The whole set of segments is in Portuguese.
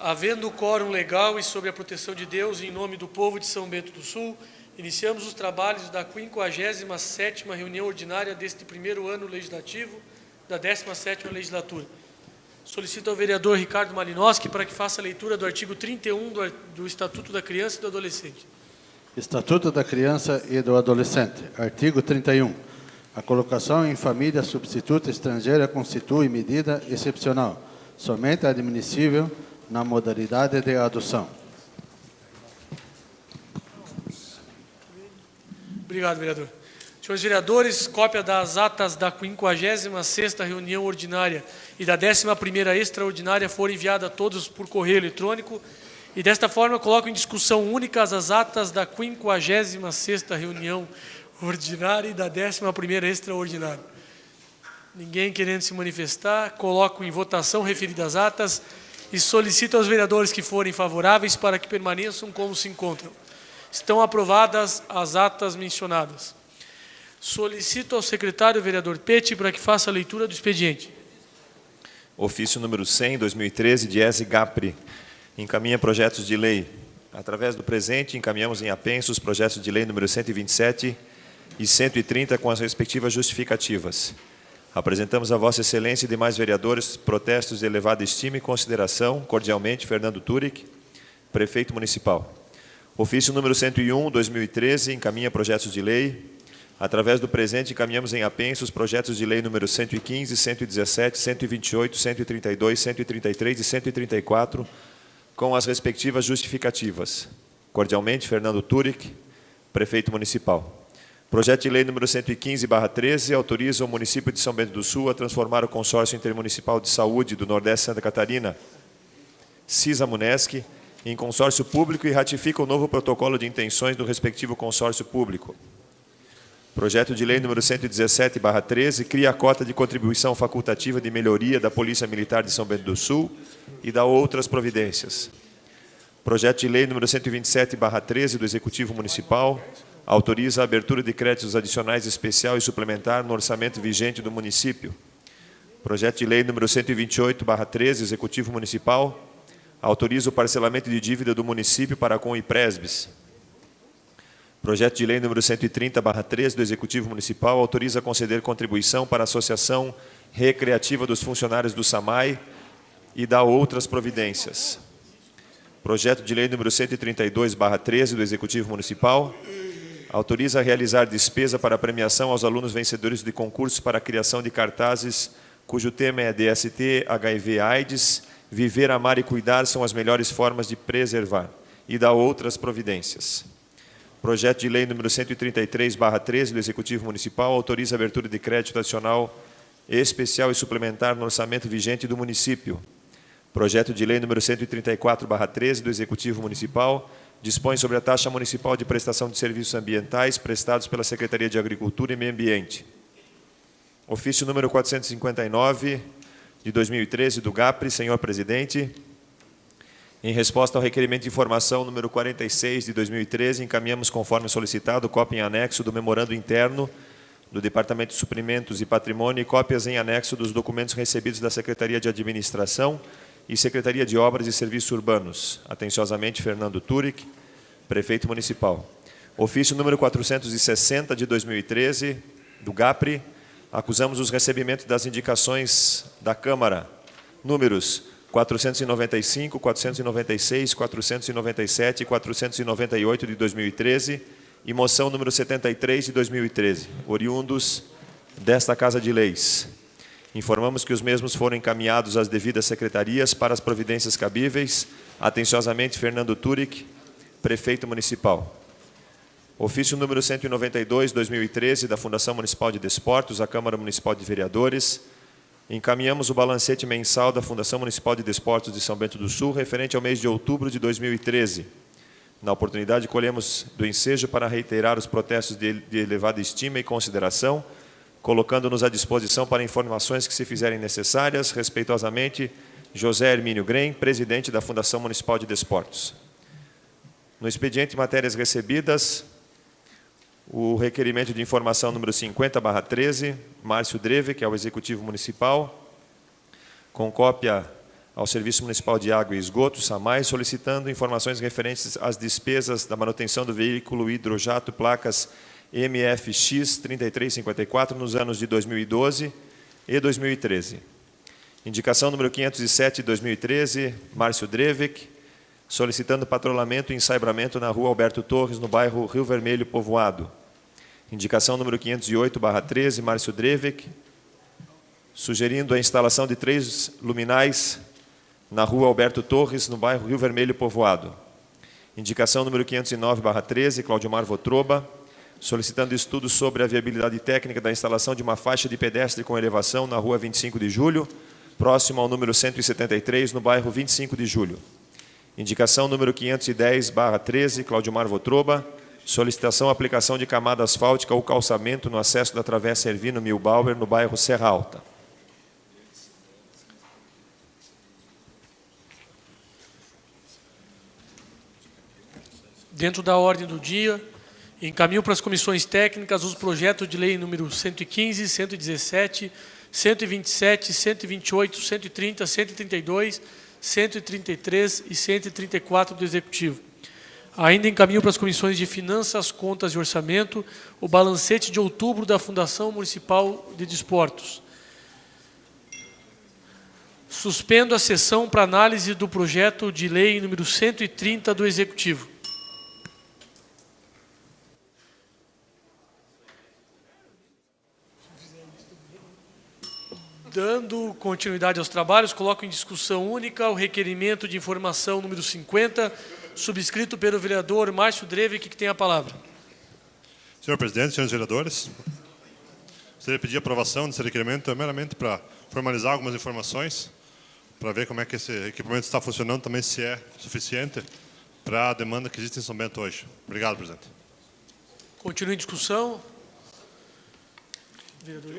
Havendo quórum legal e sob a proteção de Deus, em nome do povo de São Bento do Sul, iniciamos os trabalhos da 57ª reunião ordinária deste primeiro ano legislativo da 17ª legislatura. Solicito ao vereador Ricardo Malinowski para que faça a leitura do artigo 31 do Estatuto da Criança e do Adolescente. Estatuto da Criança e do Adolescente. Artigo 31. A colocação em família substituta estrangeira constitui medida excepcional, somente admissível na modalidade de adoção. Obrigado, vereador. Senhores vereadores, cópia das atas da 56ª reunião ordinária e da 11ª extraordinária foram enviada a todos por correio eletrônico e, desta forma, coloco em discussão única as atas da 56ª reunião ordinária e da 11ª extraordinária. Ninguém querendo se manifestar, coloco em votação referidas atas e solicito aos vereadores que forem favoráveis para que permaneçam como se encontram. Estão aprovadas as atas mencionadas. Solicito ao secretário vereador Petti para que faça a leitura do expediente. Ofício número 100, 2013, Diese Gapri. Encaminha projetos de lei. Através do presente, encaminhamos em apenso os projetos de lei número 127 e 130 com as respectivas justificativas. Apresentamos a Vossa Excelência e demais vereadores protestos de elevada estima e consideração. Cordialmente, Fernando Turic, Prefeito Municipal. Ofício número 101, 2013, encaminha projetos de lei. Através do presente, encaminhamos em apenso os projetos de lei número 115, 117, 128, 132, 133 e 134, com as respectivas justificativas. Cordialmente, Fernando Turic, Prefeito Municipal. Projeto de lei número 115/13 autoriza o município de São Bento do Sul a transformar o Consórcio Intermunicipal de Saúde do Nordeste de Santa Catarina, CISA-MUNESC, em consórcio público e ratifica o novo protocolo de intenções do respectivo consórcio público. Projeto de lei número 117/13 cria a cota de contribuição facultativa de melhoria da Polícia Militar de São Bento do Sul e dá outras providências. Projeto de lei número 127/13 do Executivo Municipal autoriza a abertura de créditos adicionais especial e suplementar no orçamento vigente do município. Projeto de lei número 128/13, Executivo Municipal, autoriza o parcelamento de dívida do município para com o IPRESBIS. Projeto de lei número 130/13 do Executivo Municipal autoriza a conceder contribuição para a Associação Recreativa dos Funcionários do SAMAI e dá outras providências. Projeto de lei número 132/13 do Executivo Municipal autoriza a realizar despesa para premiação aos alunos vencedores de concursos para a criação de cartazes cujo tema é DST, HIV, AIDS, viver, amar e cuidar são as melhores formas de preservar, e dá outras providências. Projeto de lei número 133/13 do Executivo Municipal autoriza a abertura de crédito adicional especial e suplementar no orçamento vigente do município. Projeto de lei número 134/13 do Executivo Municipal dispõe sobre a taxa municipal de prestação de serviços ambientais prestados pela Secretaria de Agricultura e Meio Ambiente. Ofício número 459 de 2013 do GAPRE, senhor presidente. Em resposta ao requerimento de informação número 46 de 2013, encaminhamos, conforme solicitado, cópia em anexo do memorando interno do Departamento de Suprimentos e Patrimônio e cópias em anexo dos documentos recebidos da Secretaria de Administração e Secretaria de Obras e Serviços Urbanos. Atenciosamente, Fernando Turic, Prefeito Municipal. Ofício número 460 de 2013, do GAPRE, acusamos os recebimentos das indicações da Câmara, números 495, 496, 497 e 498 de 2013 e moção número 73 de 2013, oriundos desta Casa de Leis. Informamos que os mesmos foram encaminhados às devidas secretarias para as providências cabíveis. Atenciosamente, Fernando Turic, Prefeito Municipal. Ofício número 192, 2013, da Fundação Municipal de Desportos, à Câmara Municipal de Vereadores. Encaminhamos o balancete mensal da Fundação Municipal de Desportos de São Bento do Sul, referente ao mês de outubro de 2013. Na oportunidade, colhemos do ensejo para reiterar os protestos de elevada estima e consideração, colocando-nos à disposição para informações que se fizerem necessárias. Respeitosamente, José Hermínio Grem, presidente da Fundação Municipal de Desportos. No expediente matérias recebidas, o requerimento de informação número 50/13, Márcio Dreve, que é o Executivo Municipal, com cópia ao Serviço Municipal de Água e Esgoto, SAMAI, solicitando informações referentes às despesas da manutenção do veículo hidrojato placas MFX 3354 nos anos de 2012 e 2013. Indicação número 507 de 2013, Márcio Drevik, solicitando patrulhamento e ensaiamento na rua Alberto Torres, no bairro Rio Vermelho, Povoado. Indicação número 508/13, Márcio Drevik, sugerindo a instalação de 3 luminais na rua Alberto Torres, no bairro Rio Vermelho, Povoado. Indicação número 509/13, Claudimar Votroba, solicitando estudos sobre a viabilidade técnica da instalação de uma faixa de pedestre com elevação na rua 25 de Julho, próximo ao número 173, no bairro 25 de Julho. Indicação número 510/13, Claudimar Votroba, solicitação aplicação de camada asfáltica ou calçamento no acesso da Travessa Ervino Milbauer, no bairro Serra Alta. Dentro da ordem do dia, encaminho para as comissões técnicas os projetos de lei número 115, 117, 127, 128, 130, 132, 133 e 134 do Executivo. Ainda encaminho para as comissões de Finanças, Contas e Orçamento o balancete de outubro da Fundação Municipal de Desportos. Suspendo a sessão para análise do projeto de lei número 130 do Executivo. Dando continuidade aos trabalhos, coloco em discussão única o requerimento de informação número 50, subscrito pelo vereador Márcio Drevik, que tem a palavra. Senhor presidente, senhores vereadores, gostaria de pedir a aprovação desse requerimento meramente para formalizar algumas informações, para ver como é que esse equipamento está funcionando, também se é suficiente para a demanda que existe em São Bento hoje. Obrigado, presidente. Continue em discussão. Vereador?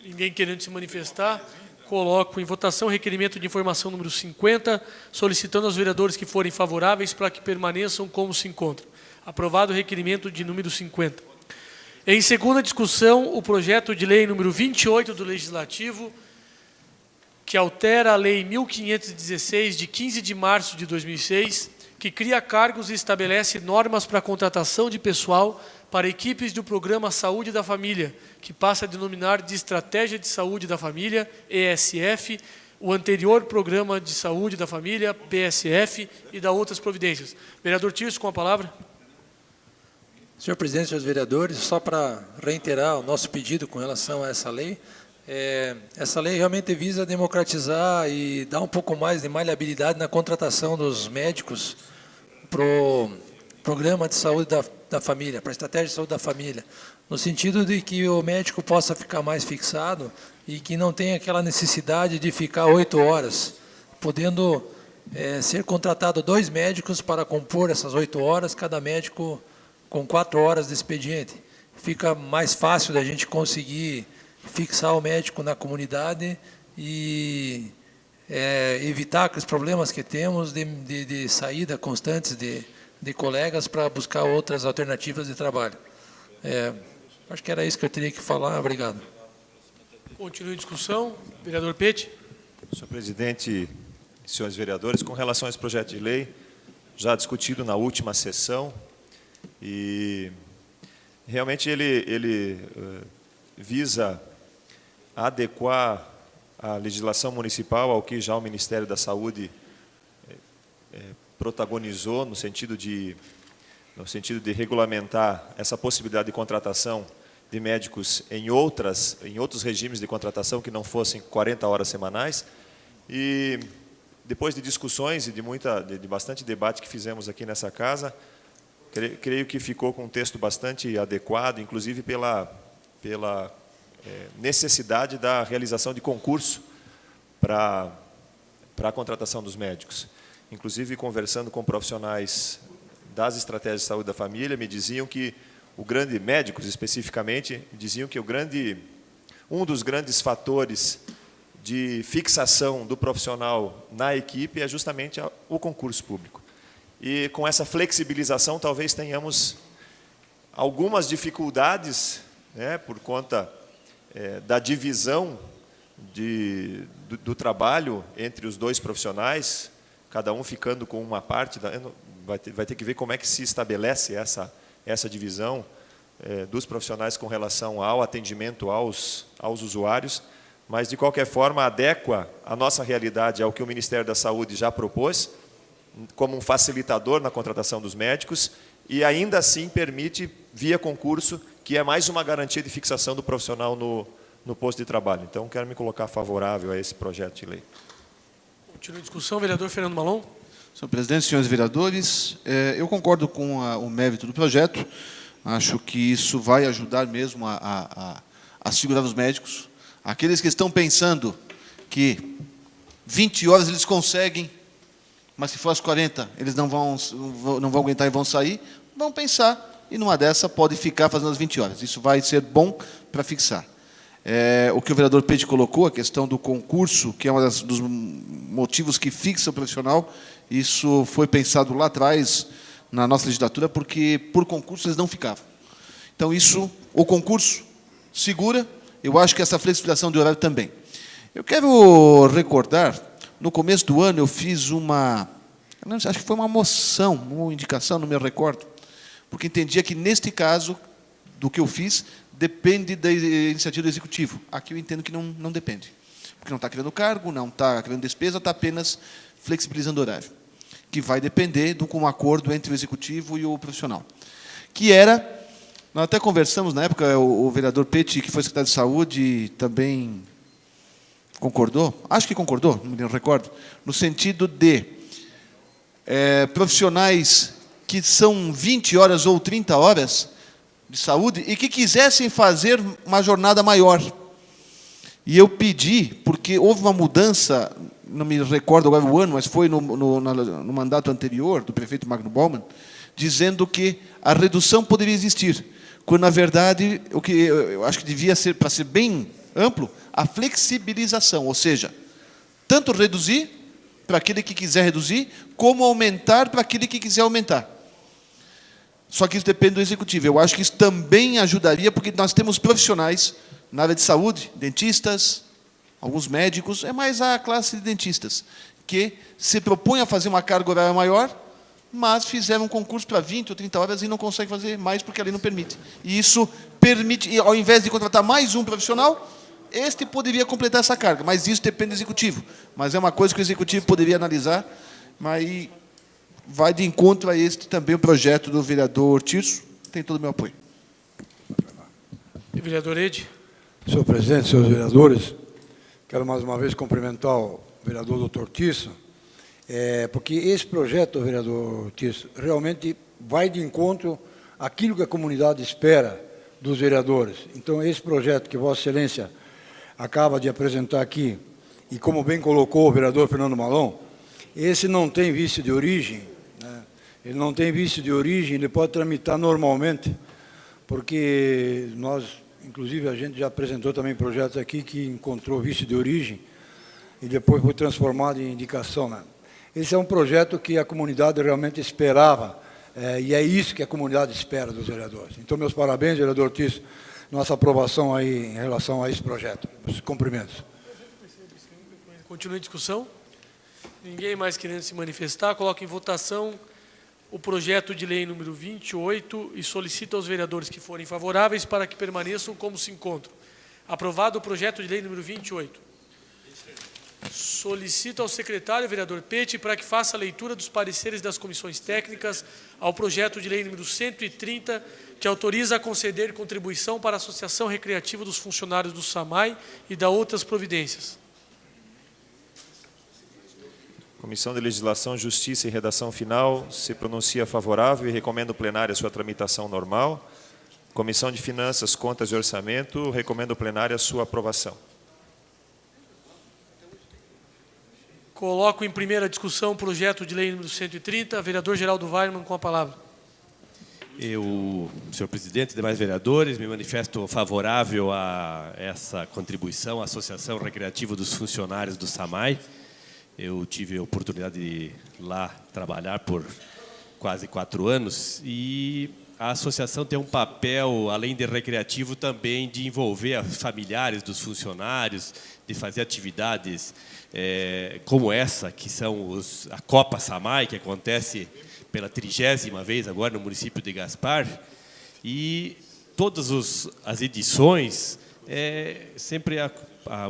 Ninguém querendo se manifestar, coloco em votação o requerimento de informação número 50, solicitando aos vereadores que forem favoráveis para que permaneçam como se encontram. Aprovado o requerimento de número 50. Em segunda discussão, o projeto de lei número 28 do Legislativo, que altera a Lei 1516, de 15 de março de 2006, que cria cargos e estabelece normas para a contratação de pessoal para equipes do Programa Saúde da Família, que passa a denominar de Estratégia de Saúde da Família, ESF, o anterior Programa de Saúde da Família, PSF, e da outras providências. Vereador Tirso, com a palavra. Senhor presidente, senhores vereadores, só para reiterar o nosso pedido com relação a essa lei, essa lei realmente visa democratizar e dar um pouco mais de maleabilidade na contratação dos médicos para o Programa de Saúde da Família, para a Estratégia de Saúde da Família, no sentido de que o médico possa ficar mais fixado e que não tenha aquela necessidade de ficar 8 horas, podendo ser contratado 2 médicos para compor essas 8 horas, cada médico com 4 horas de expediente. Fica mais fácil da gente conseguir fixar o médico na comunidade e evitar aqueles problemas que temos de saída constantes de colegas para buscar outras alternativas de trabalho. Acho que era isso que eu teria que falar. Obrigado. Continue a discussão. Vereador Pete. Senhor presidente, senhores vereadores, com relação a esse projeto de lei, já discutido na última sessão, e realmente ele visa adequar a legislação municipal ao que já o Ministério da Saúde protagonizou no sentido de regulamentar essa possibilidade de contratação de médicos em outros regimes de contratação que não fossem 40 horas semanais. E depois de discussões e de bastante debate que fizemos aqui nessa casa, creio que ficou com um texto bastante adequado, inclusive pela necessidade da realização de concurso para a contratação dos médicos. Inclusive, conversando com profissionais das estratégias de saúde da família, me diziam que médicos especificamente, diziam que um dos grandes fatores de fixação do profissional na equipe é justamente o concurso público. E com essa flexibilização, talvez tenhamos algumas dificuldades, por conta da divisão do trabalho entre os dois profissionais, cada um ficando com uma parte, vai ter que ver como é que se estabelece essa divisão dos profissionais com relação ao atendimento aos usuários, mas, de qualquer forma, adequa a nossa realidade ao que o Ministério da Saúde já propôs, como um facilitador na contratação dos médicos, e ainda assim permite, via concurso, que é mais uma garantia de fixação do profissional no posto de trabalho. Então, quero me colocar favorável a esse projeto de lei. Continua a discussão, vereador Fernando Malon. Senhor presidente, senhores vereadores, eu concordo com o mérito do projeto. Acho que isso vai ajudar mesmo a segurar os médicos. Aqueles que estão pensando que 20 horas eles conseguem, mas se for às 40 eles não vão aguentar e vão sair, vão pensar, e numa dessa pode ficar fazendo as 20 horas. Isso vai ser bom para fixar. O que o vereador Peixe colocou, a questão do concurso, que é um dos motivos que fixa o profissional, isso foi pensado lá atrás, na nossa legislatura, porque por concurso eles não ficavam. Então, o concurso segura. Eu acho que essa flexibilização de horário também. Eu quero recordar, no começo do ano eu fiz acho que foi uma moção, uma indicação, não me recordo, porque entendia que, neste caso, do que eu fiz, depende da iniciativa do Executivo. Aqui eu entendo que não depende, porque não está criando cargo, não está criando despesa, está apenas flexibilizando o horário, que vai depender de um acordo entre o Executivo e o profissional. Que era... Nós até conversamos, na época, o vereador Peixe, que foi secretário de Saúde, também concordou, acho que concordou, não me recordo, no sentido de profissionais que são 20 horas ou 30 horas de saúde e que quisessem fazer uma jornada maior. E eu pedi, porque houve uma mudança, não me recordo agora o ano, mas foi no mandato anterior, do prefeito Magno Baumann, dizendo que a redução poderia existir, quando, na verdade, o que eu acho que devia ser, para ser bem amplo, a flexibilização, ou seja, tanto reduzir para aquele que quiser reduzir, como aumentar para aquele que quiser aumentar. Só que isso depende do Executivo. Eu acho que isso também ajudaria, porque nós temos profissionais na área de saúde, dentistas, alguns médicos, é mais a classe de dentistas, que se propõem a fazer uma carga horária maior, mas fizeram um concurso para 20 ou 30 horas e não conseguem fazer mais porque a lei não permite. E isso permite, ao invés de contratar mais um profissional, este poderia completar essa carga, mas isso depende do Executivo. Mas é uma coisa que o Executivo poderia analisar, mas vai de encontro a este também o projeto do vereador Tirso, tem todo o meu apoio. E vereador Ede. Senhor presidente, senhores vereadores, quero mais uma vez cumprimentar o vereador doutor Tirso, porque esse projeto, vereador Tirso, realmente vai de encontro àquilo que a comunidade espera dos vereadores. Então, esse projeto que Vossa Excelência acaba de apresentar aqui, e como bem colocou o vereador Fernando Malon, esse não tem vício de origem, né? Ele não tem vício de origem, ele pode tramitar normalmente, porque nós, inclusive, a gente já apresentou também projetos aqui que encontrou vício de origem e depois foi transformado em indicação, né? Esse é um projeto que a comunidade realmente esperava, e é isso que a comunidade espera dos vereadores. Então, meus parabéns, vereador Tirso, nossa aprovação aí em relação a esse projeto. Os cumprimentos. Continua a discussão. Ninguém mais querendo se manifestar, coloca em votação o projeto de lei número 28 e solicita aos vereadores que forem favoráveis para que permaneçam como se encontram. Aprovado o projeto de lei número 28. Solicito ao secretário, vereador Peixe, para que faça a leitura dos pareceres das comissões técnicas ao projeto de lei número 130, que autoriza a conceder contribuição para a Associação Recreativa dos Funcionários do SAMAI e da outras providências. Comissão de Legislação, Justiça e Redação Final se pronuncia favorável e recomenda ao plenário a sua tramitação normal. Comissão de Finanças, Contas e Orçamento, recomenda ao plenário a sua aprovação. Coloco em primeira discussão o projeto de lei número 130. Vereador Geraldo Weinmann, com a palavra. Eu, senhor presidente e demais vereadores, me manifesto favorável a essa contribuição à Associação Recreativa dos Funcionários do SAMAI. Eu tive a oportunidade de lá trabalhar por quase 4 anos e a associação tem um papel, além de recreativo, também de envolver os familiares dos funcionários, de fazer atividades como essa, que são a Copa Samay, que acontece pela 30ª vez agora no município de Gaspar. E todas as edições, sempre a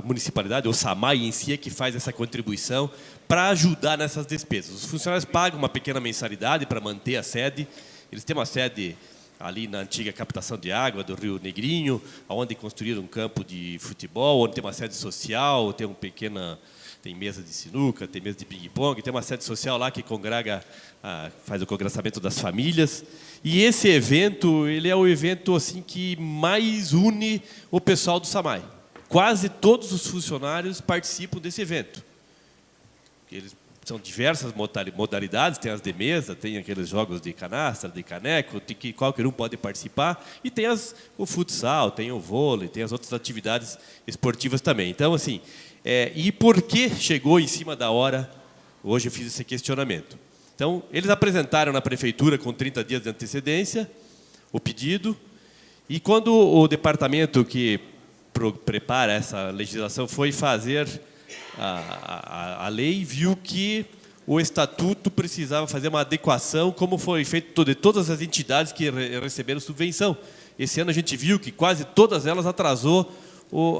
municipalidade, o Samay em si, é que faz essa contribuição para ajudar nessas despesas. Os funcionários pagam uma pequena mensalidade para manter a sede. Eles têm uma sede ali na antiga captação de água do Rio Negrinho, onde construíram um campo de futebol, onde tem uma sede social, tem mesa de sinuca, tem mesa de ping-pong, tem uma sede social lá que congrega, faz o congressamento das famílias. E esse evento, ele é o evento assim que mais une o pessoal do Samay. Quase todos os funcionários participam desse evento. Eles são diversas modalidades, tem as de mesa, tem aqueles jogos de canastra, de caneco, que qualquer um pode participar, e tem o futsal, tem o vôlei, tem as outras atividades esportivas também. Então, assim, e por que chegou em cima da hora? Hoje eu fiz esse questionamento. Então, eles apresentaram na prefeitura com 30 dias de antecedência o pedido, e quando o departamento que prepara essa legislação foi fazer a lei, viu que o estatuto precisava fazer uma adequação, como foi feito de todas as entidades que receberam subvenção. Esse ano a gente viu que quase todas elas atrasou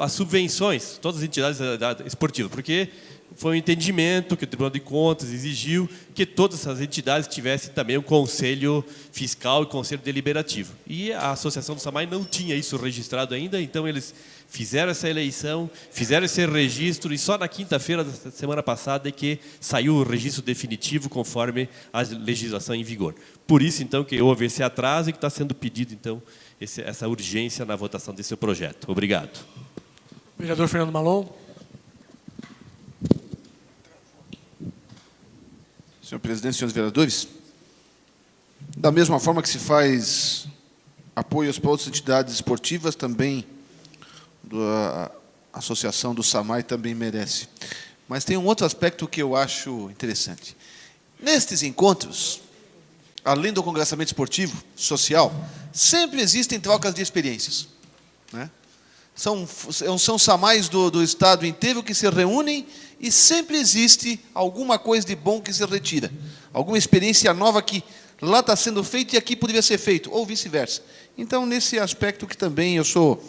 as subvenções, todas as entidades esportivas, porque foi um entendimento que o Tribunal de Contas exigiu que todas as entidades tivessem também um conselho fiscal e conselho deliberativo. E a Associação do Samay não tinha isso registrado ainda, então eles fizeram essa eleição, fizeram esse registro, e só na quinta-feira da semana passada é que saiu o registro definitivo conforme a legislação em vigor. Por isso, então, que houve esse atraso e que está sendo pedido, então, essa urgência na votação desse projeto. Obrigado. Vereador Fernando Malon. Senhor presidente, senhores vereadores, da mesma forma que se faz apoios para outras entidades esportivas, também a Associação do Samay também merece. Mas tem um outro aspecto que eu acho interessante. Nestes encontros, além do congressamento esportivo, social, sempre existem trocas de experiências, né? São Samays do estado inteiro que se reúnem e sempre existe alguma coisa de bom que se retira. Alguma experiência nova que lá está sendo feita e aqui poderia ser feito, ou vice-versa. Então, nesse aspecto que também eu sou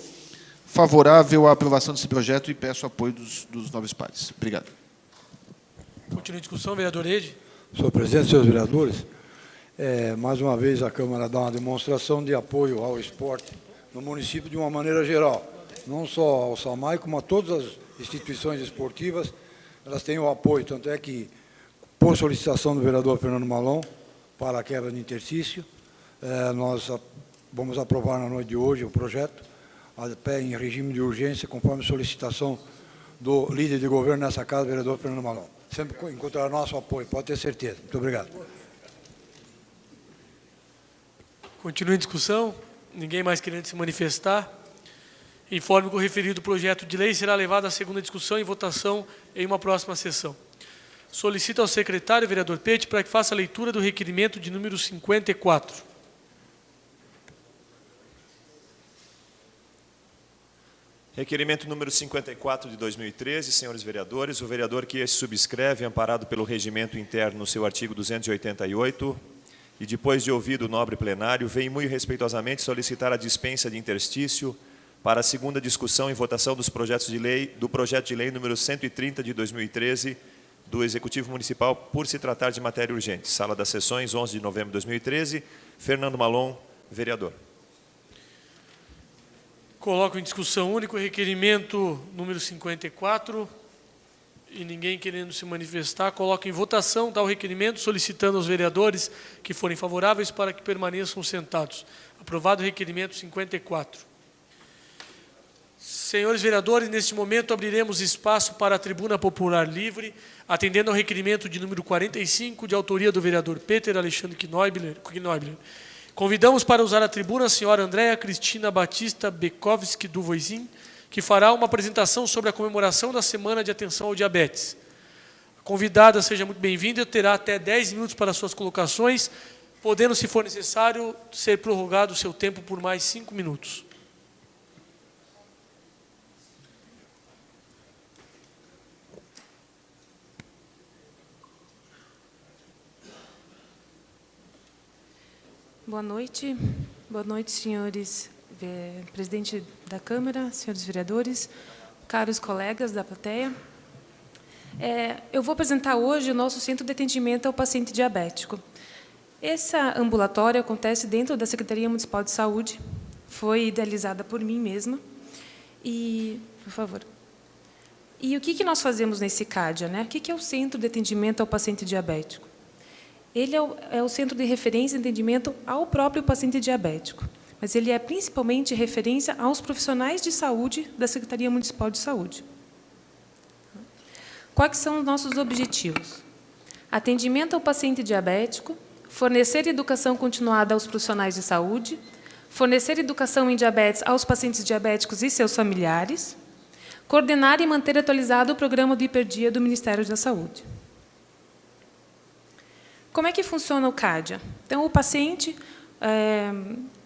favorável à aprovação desse projeto e peço apoio dos nobres pares. Obrigado. Continua a discussão, vereador Ede. Senhor presidente, senhores vereadores, mais uma vez a Câmara dá uma demonstração de apoio ao esporte no município de uma maneira geral. Não só ao Samay, como a todas as instituições esportivas, elas têm o apoio. Tanto é que, por solicitação do vereador Fernando Malon, para a quebra de interstício, nós vamos aprovar na noite de hoje o projeto, em regime de urgência, conforme solicitação do líder de governo nessa casa, vereador Fernando Malon. Sempre encontrará nosso apoio, pode ter certeza. Muito obrigado. Continua em discussão. Ninguém mais querendo se manifestar. Informe que o referido projeto de lei será levado à segunda discussão e votação em uma próxima sessão. Solicito ao secretário, vereador Pete, para que faça a leitura do requerimento de número 54. Requerimento número 54 de 2013, senhores vereadores. O vereador que esse subscreve, amparado pelo regimento interno no seu artigo 288, e depois de ouvido o nobre plenário, vem muito respeitosamente solicitar a dispensa de interstício para a segunda discussão e votação dos projetos de lei, do projeto de lei número 130 de 2013, do Executivo Municipal, por se tratar de matéria urgente. Sala das Sessões, 11 de novembro de 2013. Fernando Malon, vereador. Coloco em discussão único o requerimento número 54 e ninguém querendo se manifestar. Coloco em votação tal requerimento, solicitando aos vereadores que forem favoráveis para que permaneçam sentados. Aprovado o requerimento 54. Senhores vereadores, neste momento abriremos espaço para a tribuna popular livre, atendendo ao requerimento de número 45, de autoria do vereador Peter Alexandre Knoibler. Convidamos para usar a tribuna a senhora Andréa Cristina Batista Bekovski do Voisin, que fará uma apresentação sobre a comemoração da Semana de Atenção ao Diabetes. A convidada, seja muito bem-vinda, terá até 10 minutos para suas colocações. podendo, se for necessário, ser prorrogado o seu tempo por mais 5 minutos. Boa noite, senhores presidente da Câmara, senhores vereadores, caros colegas da plateia. Eu vou apresentar hoje o nosso Centro de Atendimento ao Paciente Diabético. Esse ambulatório acontece dentro da Secretaria Municipal de Saúde, foi idealizada por mim mesma. Por favor. E o que nós fazemos nesse CADIA, né? O que é o Centro de Atendimento ao Paciente Diabético? Ele é o centro de referência e atendimento ao próprio paciente diabético, mas ele é principalmente referência aos profissionais de saúde da Secretaria Municipal de Saúde. Quais são os nossos objetivos? Atendimento ao paciente diabético, fornecer educação continuada aos profissionais de saúde, fornecer educação em diabetes aos pacientes diabéticos e seus familiares, coordenar e manter atualizado o programa do hiperdia do Ministério da Saúde. Como é que funciona o CADIA? Então, o paciente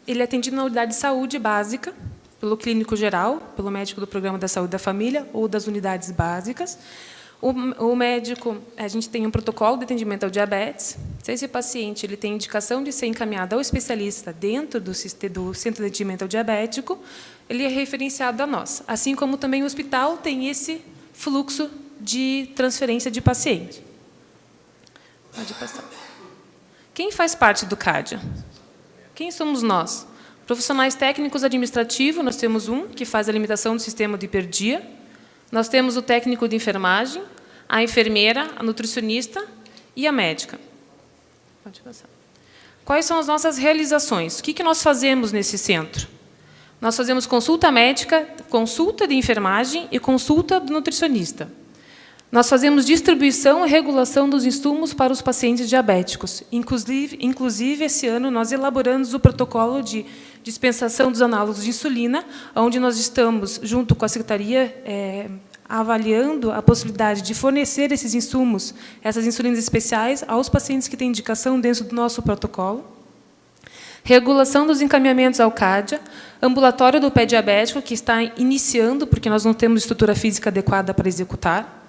ele é atendido na unidade de saúde básica, pelo clínico geral, pelo médico do Programa da Saúde da Família ou das unidades básicas. O médico, a gente tem um protocolo de atendimento ao diabetes. Se esse paciente ele tem indicação de ser encaminhado ao especialista dentro do Centro de Atendimento ao Diabético, ele é referenciado a nós. Assim como também o hospital tem esse fluxo de transferência de paciente. Pode passar. Quem faz parte do CADIA? Quem somos nós? Profissionais técnicos administrativos, nós temos um que faz a limitação do sistema de hiperdia. Nós temos o técnico de enfermagem, a enfermeira, a nutricionista e a médica. Pode passar. Quais são as nossas realizações? O que nós fazemos nesse centro? Nós fazemos consulta médica, consulta de enfermagem e consulta do nutricionista. Nós fazemos distribuição e regulação dos insumos para os pacientes diabéticos. Inclusive, esse ano, nós elaboramos o protocolo de dispensação dos análogos de insulina, onde nós estamos, junto com a Secretaria, avaliando a possibilidade de fornecer esses insumos, essas insulinas especiais, aos pacientes que têm indicação dentro do nosso protocolo. Regulação dos encaminhamentos ao CADIA, ambulatório do pé diabético, que está iniciando, porque nós não temos estrutura física adequada para executar.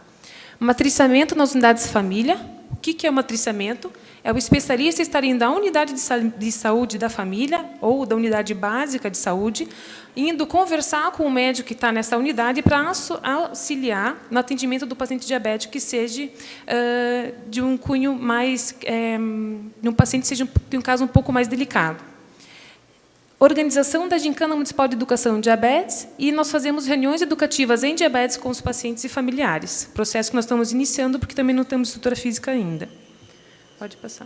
Matriciamento nas unidades de família. O que é o matriciamento? É o especialista estar indo da unidade de saúde da família ou da unidade básica de saúde, indo conversar com o médico que está nessa unidade para auxiliar no atendimento do paciente diabético que seja de um cunho mais... de um paciente que seja de um caso um pouco mais delicado. Organização da Gincana Municipal de Educação em Diabetes, e nós fazemos reuniões educativas em diabetes com os pacientes e familiares. Processo que nós estamos iniciando, porque também não temos estrutura física ainda. Pode passar.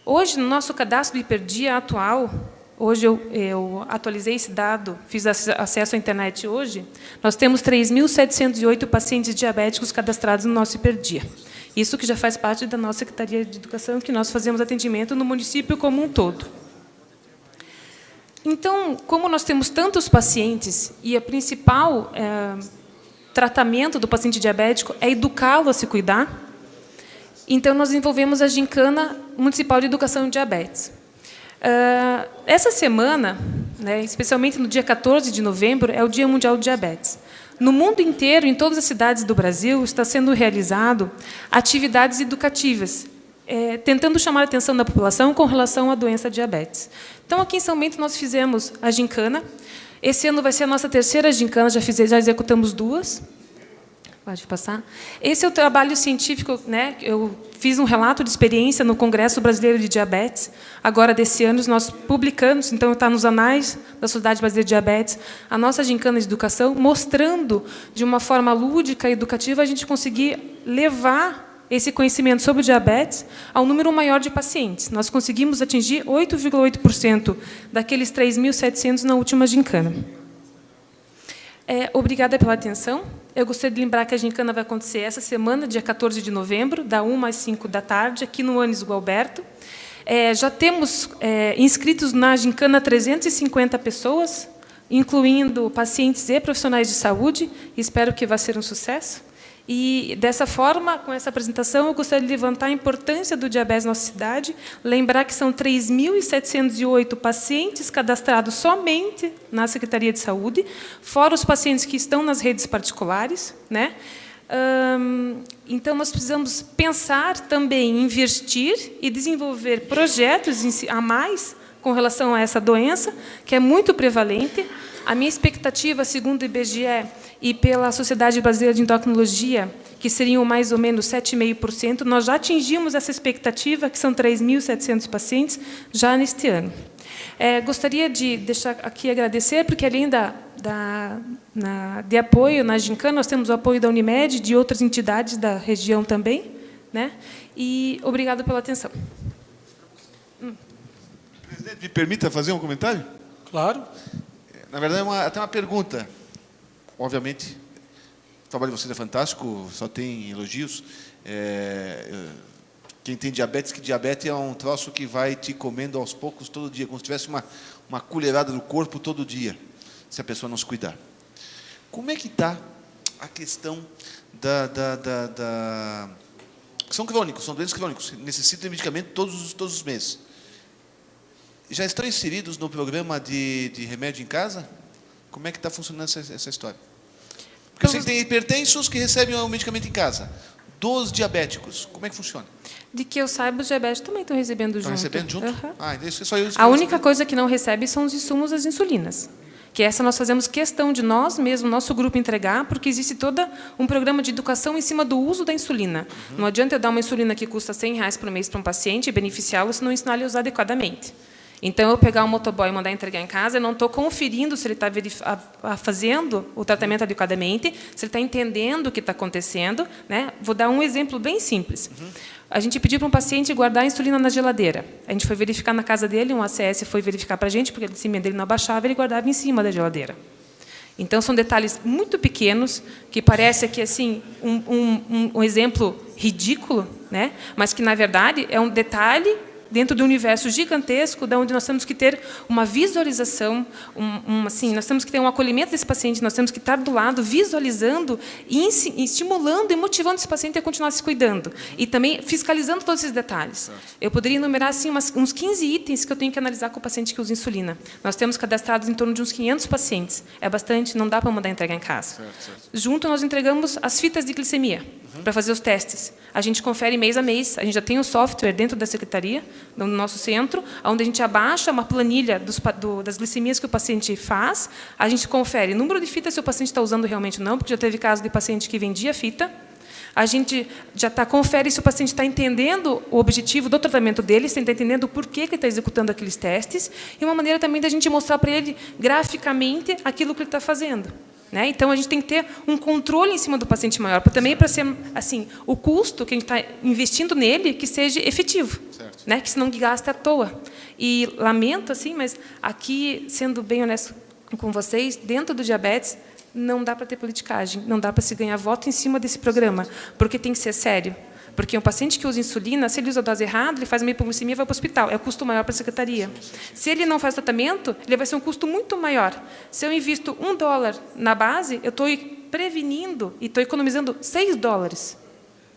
Hoje, no nosso cadastro de hiperdia atual, hoje eu atualizei esse dado, fiz acesso à internet hoje, nós temos 3.708 pacientes diabéticos cadastrados no nosso hiperdia. Isso que já faz parte da nossa Secretaria de Educação, que nós fazemos atendimento no município como um todo. Então, como nós temos tantos pacientes e o principal tratamento do paciente diabético é educá-lo a se cuidar, então nós desenvolvemos a Gincana Municipal de Educação em Diabetes. Essa semana, né, especialmente no dia 14 de novembro, é o Dia Mundial do Diabetes. No mundo inteiro, em todas as cidades do Brasil, está sendo realizado atividades educativas, tentando chamar a atenção da população com relação à doença diabetes. Então, aqui em São Bento, nós fizemos a gincana. Esse ano vai ser a nossa terceira gincana, já executamos 2. Pode passar. Esse é o trabalho científico, né? Eu fiz um relato de experiência no Congresso Brasileiro de Diabetes, agora desse ano, nós publicamos, então está nos anais da Sociedade Brasileira de Diabetes, a nossa gincana de educação, mostrando, de uma forma lúdica e educativa, a gente conseguir levar esse conhecimento sobre o diabetes ao número maior de pacientes. Nós conseguimos atingir 8,8% daqueles 3.700 na última gincana. Obrigada pela atenção. Eu gostaria de lembrar que a gincana vai acontecer essa semana, dia 14 de novembro, da 1 às 5 da tarde, aqui no Anis Gualberto. Já temos inscritos na gincana 350 pessoas, incluindo pacientes e profissionais de saúde. Espero que vá ser um sucesso. E, dessa forma, com essa apresentação, eu gostaria de levantar a importância do diabetes na nossa cidade, lembrar que são 3.708 pacientes cadastrados somente na Secretaria de Saúde, fora os pacientes que estão nas redes particulares, né? Então, nós precisamos pensar também em investir e desenvolver projetos a mais com relação a essa doença, que é muito prevalente. A minha expectativa, segundo o IBGE e pela Sociedade Brasileira de Endocrinologia, que seriam mais ou menos 7,5%, nós já atingimos essa expectativa, que são 3.700 pacientes, já neste ano. Gostaria de deixar aqui agradecer, porque além de apoio na Gincana, nós temos o apoio da Unimed, de outras entidades da região também, né? E obrigado pela atenção. Presidente, me permita fazer um comentário? Claro. Na verdade, até uma pergunta. Obviamente, o trabalho de vocês é fantástico, só tem elogios. Quem tem diabetes, que diabetes é um troço que vai te comendo aos poucos todo dia, como se tivesse uma colherada no corpo todo dia, se a pessoa não se cuidar. Como é que está a questão são crônicos, são doentes crônicos, necessitam de medicamento todos os meses. Já estão inseridos no programa de remédio em casa? Como é que está funcionando essa história? Porque eu sei que tem hipertensos que recebem o medicamento em casa. Dos diabéticos, como é que funciona? De que eu saiba, os diabéticos também estão recebendo junto. Estão recebendo junto? Uhum. Isso é só eu. A única coisa que não recebe são os insumos das insulinas. Que essa nós fazemos questão de nós mesmos, nosso grupo, entregar, porque existe todo um programa de educação em cima do uso da insulina. Não adianta eu dar uma insulina que custa R$100 por mês para um paciente e beneficiá-lo se não ensinar ele a usar adequadamente. Então, eu pegar um motoboy e mandar entregar em casa, eu não estou conferindo se ele está fazendo o tratamento adequadamente, se ele está entendendo o que está acontecendo, né? Vou dar um exemplo bem simples. A gente pediu para um paciente guardar a insulina na geladeira. A gente foi verificar na casa dele, um ACS foi verificar para a gente, porque a glicemia dele não abaixava, ele guardava em cima da geladeira. Então, são detalhes muito pequenos, que parece aqui assim, um exemplo ridículo, né? Mas que, na verdade, é um detalhe dentro de um universo gigantesco, onde nós temos que ter uma visualização, assim, nós temos que ter um acolhimento desse paciente, nós temos que estar do lado, visualizando, e estimulando e motivando esse paciente a continuar se cuidando. E também fiscalizando todos esses detalhes. Eu poderia enumerar assim, uns 15 itens que eu tenho que analisar com o paciente que usa insulina. Nós temos cadastrados em torno de uns 500 pacientes. É bastante, não dá para mandar entregar em casa. Junto, nós entregamos as fitas de glicemia, para fazer os testes. A gente confere mês a mês, a gente já tem um software dentro da secretaria, no nosso centro, onde a gente abaixa uma planilha das glicemias que o paciente faz, a gente confere número de fitas se o paciente está usando realmente ou não, porque já teve caso de paciente que vendia fita, a gente já confere se o paciente está entendendo o objetivo do tratamento dele, se ele está entendendo o porquê que ele está executando aqueles testes, e uma maneira também da gente mostrar para ele, graficamente, aquilo que ele está fazendo. Né? Então, a gente tem que ter um controle em cima do paciente maior, também para ser assim, o custo que a gente está investindo nele que seja efetivo, né? Que senão gasta à toa. E lamento, assim, mas aqui, sendo bem honesto com vocês, dentro do diabetes, não dá para ter politicagem, não dá para se ganhar voto em cima desse programa, porque tem que ser sério. Porque um paciente que usa insulina, se ele usa a dose errada, ele faz uma hipoglicemia e vai para o hospital. É o custo maior para a secretaria. Se ele não faz tratamento, ele vai ser um custo muito maior. Se eu invisto $1 na base, eu estou prevenindo e estou economizando $6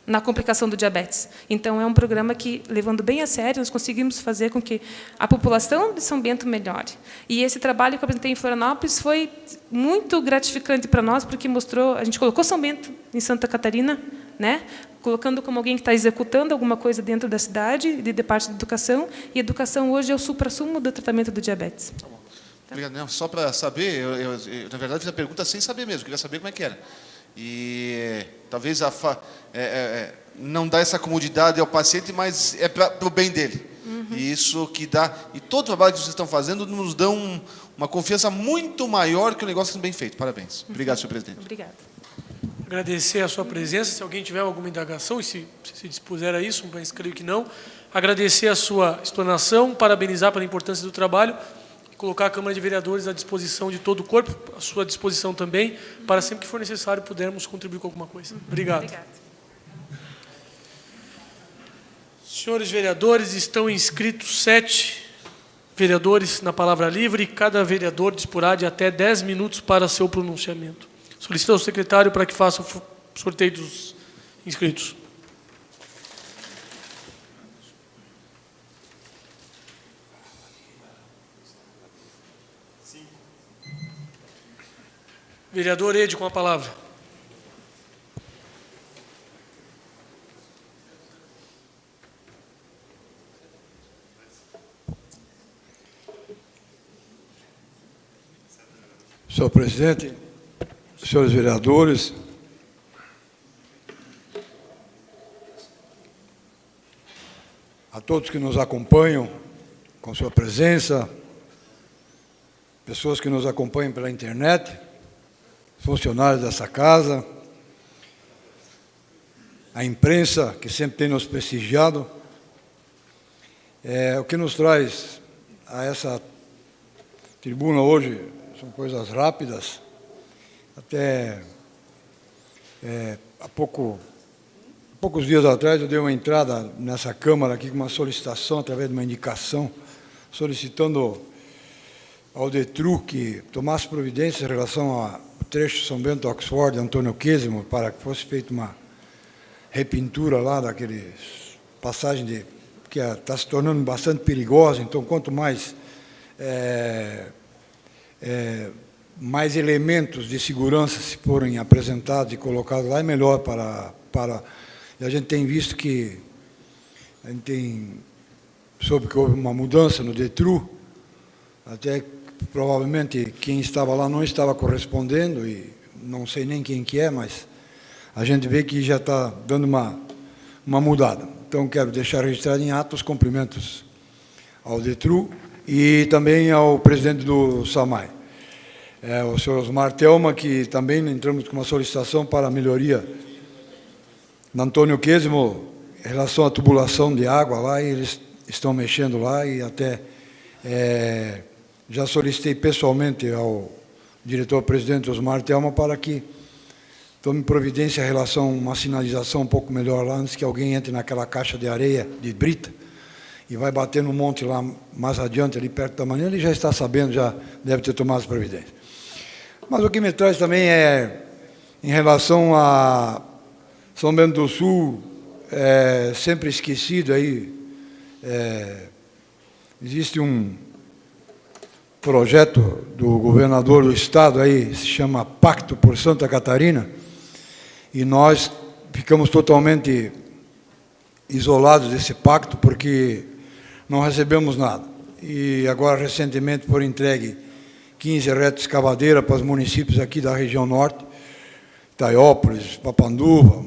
na complicação do diabetes. Então, é um programa que, levando bem a sério, nós conseguimos fazer com que a população de São Bento melhore. E esse trabalho que eu apresentei em Florianópolis foi muito gratificante para nós, porque mostrou, a gente colocou São Bento em Santa Catarina, né? Colocando como alguém que está executando alguma coisa dentro da cidade, de parte de educação, e educação hoje é o supra-sumo do tratamento do diabetes. Tá bom. Obrigado. Não, só para saber, eu, na verdade, fiz a pergunta sem saber mesmo, queria saber como é que era. E talvez não dá essa comodidade ao paciente, mas é para o bem dele. E isso que dá... E todo o trabalho que vocês estão fazendo nos dá uma confiança muito maior que o negócio sendo bem feito. Parabéns. Obrigado, senhor presidente. Obrigada. Agradecer a sua presença, se alguém tiver alguma indagação, e se dispuser a isso, mas creio que não. Agradecer a sua explanação, parabenizar pela importância do trabalho, e colocar a Câmara de Vereadores à disposição de todo o corpo, à sua disposição também, para sempre que for necessário pudermos contribuir com alguma coisa. Obrigado. Obrigada. Senhores vereadores, estão inscritos 7 vereadores na palavra livre, e cada vereador disporá de até 10 minutos para seu pronunciamento. Solicito ao secretário para que faça sorteio dos inscritos. Vereador Ede, com a palavra. Senhor presidente, senhores vereadores, a todos que nos acompanham com sua presença, pessoas que nos acompanham pela internet, funcionários dessa casa, a imprensa que sempre tem nos prestigiado, o que nos traz a essa tribuna hoje são coisas rápidas. Até há poucos dias atrás eu dei uma entrada nessa Câmara aqui com uma solicitação, através de uma indicação, solicitando ao DETRU que tomasse providências em relação ao trecho São Bento Oxford, Antônio Quezimo, para que fosse feita uma repintura lá daqueles passagens que está se tornando bastante perigosa. Então, quanto mais mais elementos de segurança se forem apresentados e colocados lá, é melhor para... E a gente tem visto que... A gente soube que houve uma mudança no DETRU, até provavelmente quem estava lá não estava correspondendo, e não sei nem quem que é, mas a gente vê que já está dando uma mudada. Então, quero deixar registrado em atos os cumprimentos ao DETRU e também ao presidente do SAMAI, o senhor Osmar Telma, que também entramos com uma solicitação para a melhoria na Antônio Quezimo em relação à tubulação de água lá, e eles estão mexendo lá, e até já solicitei pessoalmente ao diretor-presidente Osmar Telma para que tome providência em relação a uma sinalização um pouco melhor lá, antes que alguém entre naquela caixa de areia, de brita, e vai bater no monte lá mais adiante, ali perto da manhã. Ele já está sabendo, já deve ter tomado as providências. Mas o que me traz também é em relação a São Bento do Sul, sempre esquecido aí, existe um projeto do governador do estado aí, se chama Pacto por Santa Catarina, e nós ficamos totalmente isolados desse pacto, porque não recebemos nada. E agora, recentemente, foram entregue 15 retas escavadeiras para os municípios aqui da região norte, Itaiópolis, Papanduva,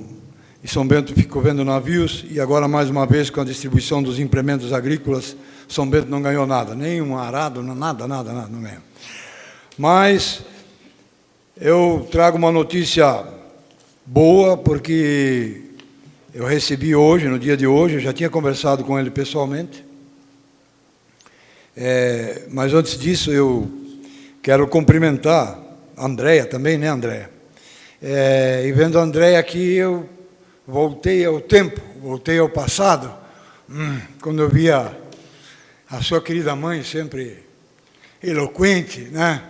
e São Bento ficou vendo navios, e agora, mais uma vez, com a distribuição dos implementos agrícolas, São Bento não ganhou nada, nem um arado, nada, não ganhou. Mas eu trago uma notícia boa, porque eu recebi hoje, no dia de hoje, eu já tinha conversado com ele pessoalmente, mas antes disso eu quero cumprimentar a Andréia também, né, Andréia? E vendo a Andréia aqui, eu voltei ao tempo, voltei ao passado, quando eu via a sua querida mãe, sempre eloquente, né?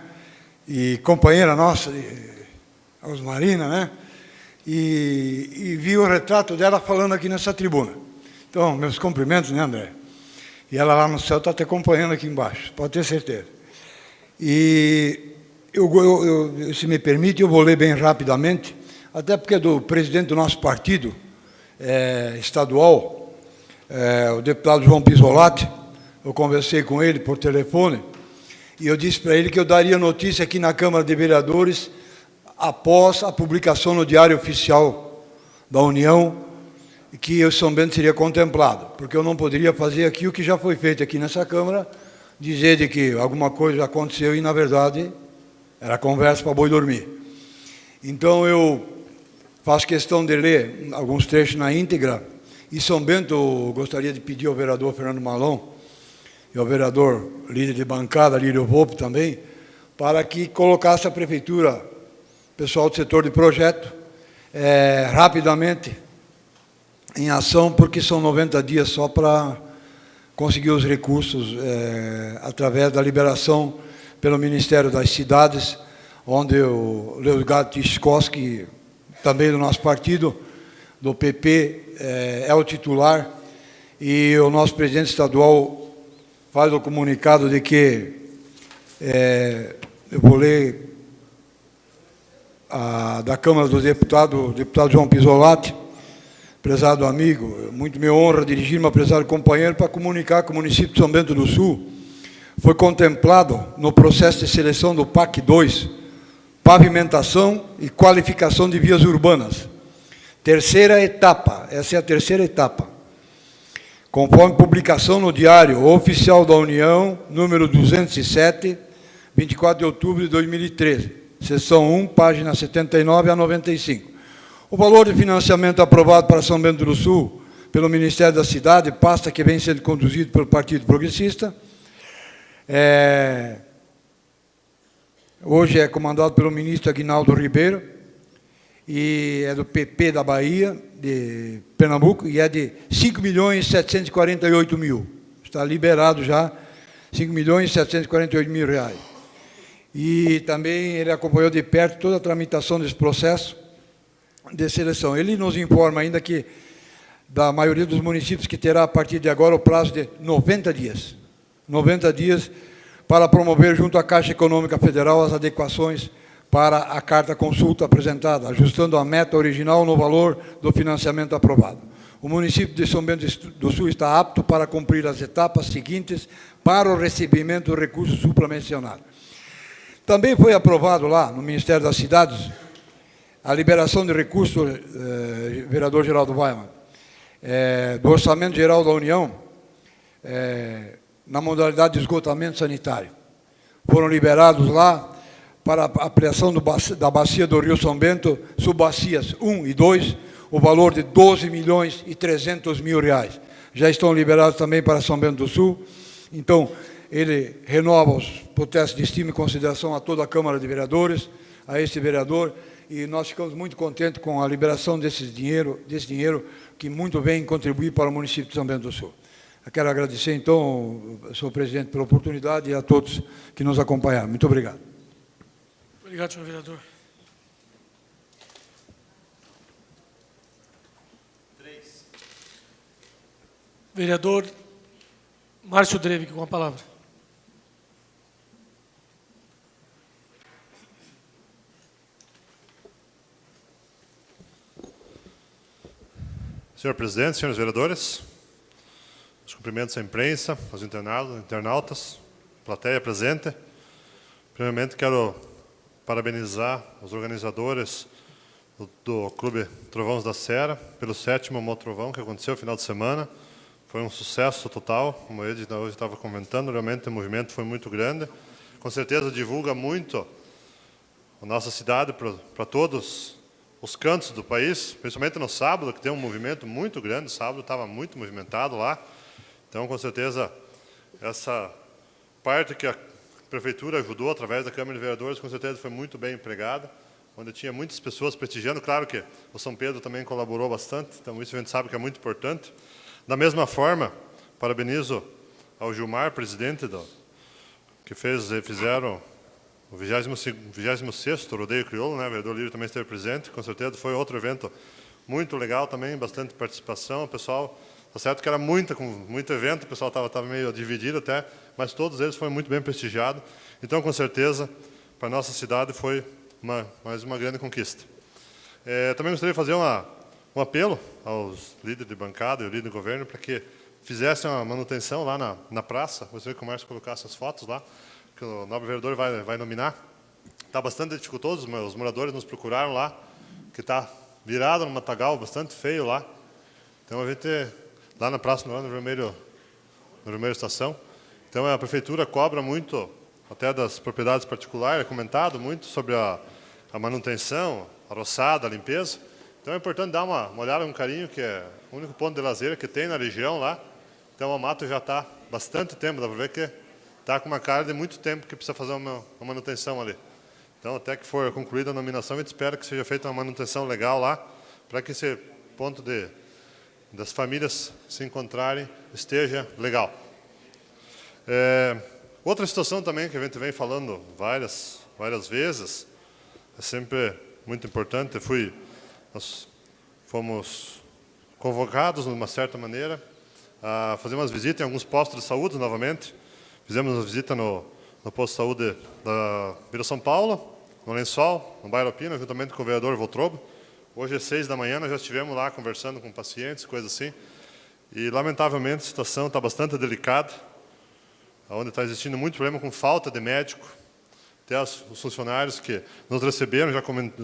E companheira nossa, Osmarina, né? E vi o retrato dela falando aqui nessa tribuna. Então, meus cumprimentos, né, André? E ela lá no céu está te acompanhando aqui embaixo, pode ter certeza. E se me permite, eu vou ler bem rapidamente, até porque é do presidente do nosso partido estadual, o deputado João Pisolatti. Eu conversei com ele por telefone, e eu disse para ele que eu daria notícia aqui na Câmara de Vereadores após a publicação no Diário Oficial da União, que o São Bento seria contemplado, porque eu não poderia fazer aqui o que já foi feito aqui nessa Câmara, dizer de que alguma coisa aconteceu e, na verdade, era conversa para boi dormir. Então, eu faço questão de ler alguns trechos na íntegra, e São Bento, eu gostaria de pedir ao vereador Fernando Malon, e ao vereador líder de bancada, Lírio Volpe também, para que colocasse a prefeitura, pessoal do setor de projeto, rapidamente em ação, porque são 90 dias só para conseguir os recursos através da liberação pelo Ministério das Cidades, onde o Leogardo Tischkowski também do nosso partido, do PP, é o titular, e o nosso presidente estadual faz o comunicado de que, eu vou ler da Câmara dos Deputados, o deputado João Pisolatti, prezado amigo, muito me honra dirigir-me a prezado companheiro para comunicar que o município de São Bento do Sul foi contemplado no processo de seleção do PAC 2, pavimentação e qualificação de vias urbanas. Terceira etapa, essa é a terceira etapa. Conforme publicação no Diário Oficial da União, número 207, 24 de outubro de 2013, seção 1, página 79 a 95. O valor de financiamento aprovado para São Bento do Sul pelo Ministério da Cidade, pasta que vem sendo conduzido pelo Partido Progressista, hoje é comandado pelo ministro Aguinaldo Ribeiro, e é do PP da Bahia, de Pernambuco, e é de 5.748.000. Está liberado já 5.748.000 reais. E também ele acompanhou de perto toda a tramitação desse processo de seleção. Ele nos informa ainda que, da maioria dos municípios, que terá a partir de agora o prazo de 90 dias. 90 dias para promover junto à Caixa Econômica Federal as adequações para a carta consulta apresentada, ajustando a meta original no valor do financiamento aprovado. O município de São Bento do Sul está apto para cumprir as etapas seguintes para o recebimento do recurso supramencionado. Também foi aprovado lá, no Ministério das Cidades, a liberação de recursos, vereador Geraldo Weimann, do Orçamento Geral da União, na modalidade de esgotamento sanitário. Foram liberados lá para a ampliação da bacia do Rio São Bento, subbacias 1 e 2, o valor de 12.300.000 reais. Já estão liberados também para São Bento do Sul. Então, ele renova os protestos de estima e consideração a toda a Câmara de Vereadores, a este vereador, e nós ficamos muito contentes com a liberação desse dinheiro que muito vem contribuir para o município de São Bento do Sul. Eu quero agradecer, então, senhor presidente, pela oportunidade e a todos que nos acompanharam. Muito obrigado. Obrigado, senhor vereador. Vereador Márcio Drevig, com a palavra. Senhor presidente, senhores vereadores, os cumprimentos à imprensa, aos internautas, plateia presente. Primeiramente, quero parabenizar os organizadores do Clube Trovões da Serra pelo 7º Motrovão que aconteceu no final de semana. Foi um sucesso total, como ele hoje estava comentando, realmente o movimento foi muito grande. Com certeza divulga muito a nossa cidade para todos os cantos do país, principalmente no sábado, que tem um movimento muito grande. O sábado estava muito movimentado lá. Então, com certeza, essa parte que a Prefeitura ajudou através da Câmara de Vereadores, com certeza foi muito bem empregada, onde tinha muitas pessoas prestigiando. Claro que o São Pedro também colaborou bastante, então isso a gente sabe que é muito importante. Da mesma forma, parabenizo ao Gilmar, presidente que fizeram o 26º Rodeio Crioulo, né? O vereador Lírio também esteve presente, com certeza foi outro evento muito legal também, bastante participação. O pessoal, tá certo que era muito evento, o pessoal estava meio dividido até, mas todos eles foram muito bem prestigiados. Então, com certeza, para a nossa cidade foi mais uma grande conquista. Também gostaria de fazer um apelo aos líderes de bancada e ao líder do governo para que fizessem uma manutenção lá na praça. Gostaria que o Márcio colocasse as fotos lá, que o nobre vereador vai nominar. Está bastante dificultoso, os moradores nos procuraram lá, que está virado no matagal, bastante feio lá. Então, a gente, lá na praça, no Vermelho Estação. Então, a prefeitura cobra muito, até das propriedades particulares, é comentado muito sobre a manutenção, a roçada, a limpeza. Então, é importante dar uma olhada, um carinho, que é o único ponto de lazer que tem na região lá. Então, a mato já está bastante tempo, dá para ver que está com uma cara de muito tempo que precisa fazer uma manutenção ali. Então, até que for concluída a nominação, a gente espera que seja feita uma manutenção legal lá, para que esse ponto das famílias se encontrarem esteja legal. Outra situação também que a gente vem falando várias vezes, é sempre muito importante. Eu fui nós fomos convocados, de uma certa maneira, a fazer umas visitas em alguns postos de saúde novamente. Fizemos uma visita no posto de saúde da Vila São Paulo, no Lençol, no bairro Pina, juntamente com o vereador Voltrobo. Hoje é 6 da manhã, nós já estivemos lá conversando com pacientes, coisas assim. E, lamentavelmente, a situação está bastante delicada, onde está existindo muito problema com falta de médico. Até os funcionários que nos receberam já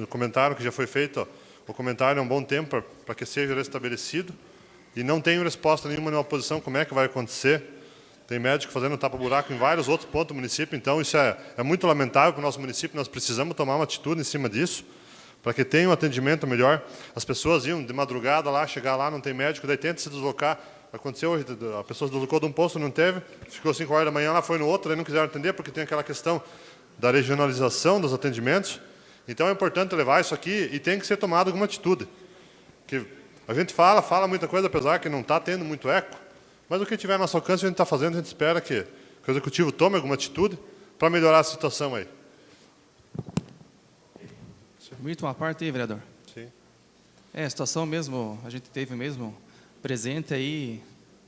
comentaram que já foi feito o comentário há um bom tempo para que seja restabelecido. E não tenho resposta nenhuma na oposição como é que vai acontecer. Tem médico fazendo tapa-buraco em vários outros pontos do município, então isso é muito lamentável para o nosso município. Nós precisamos tomar uma atitude em cima disso, para que tenha um atendimento melhor. As pessoas iam de madrugada lá, chegar lá, não tem médico, daí tenta se deslocar. Aconteceu hoje, a pessoa se deslocou de um posto, não teve, ficou 5 horas da manhã lá, foi no outro, daí não quiseram atender, porque tem aquela questão da regionalização dos atendimentos. Então é importante levar isso aqui e tem que ser tomada alguma atitude. Que a gente fala muita coisa, apesar que não está tendo muito eco, mas o que tiver no nosso alcance a gente está fazendo, a gente espera que o Executivo tome alguma atitude para melhorar a situação aí. Muito uma parte aí, vereador. Sim. A situação mesmo, a gente teve mesmo presente aí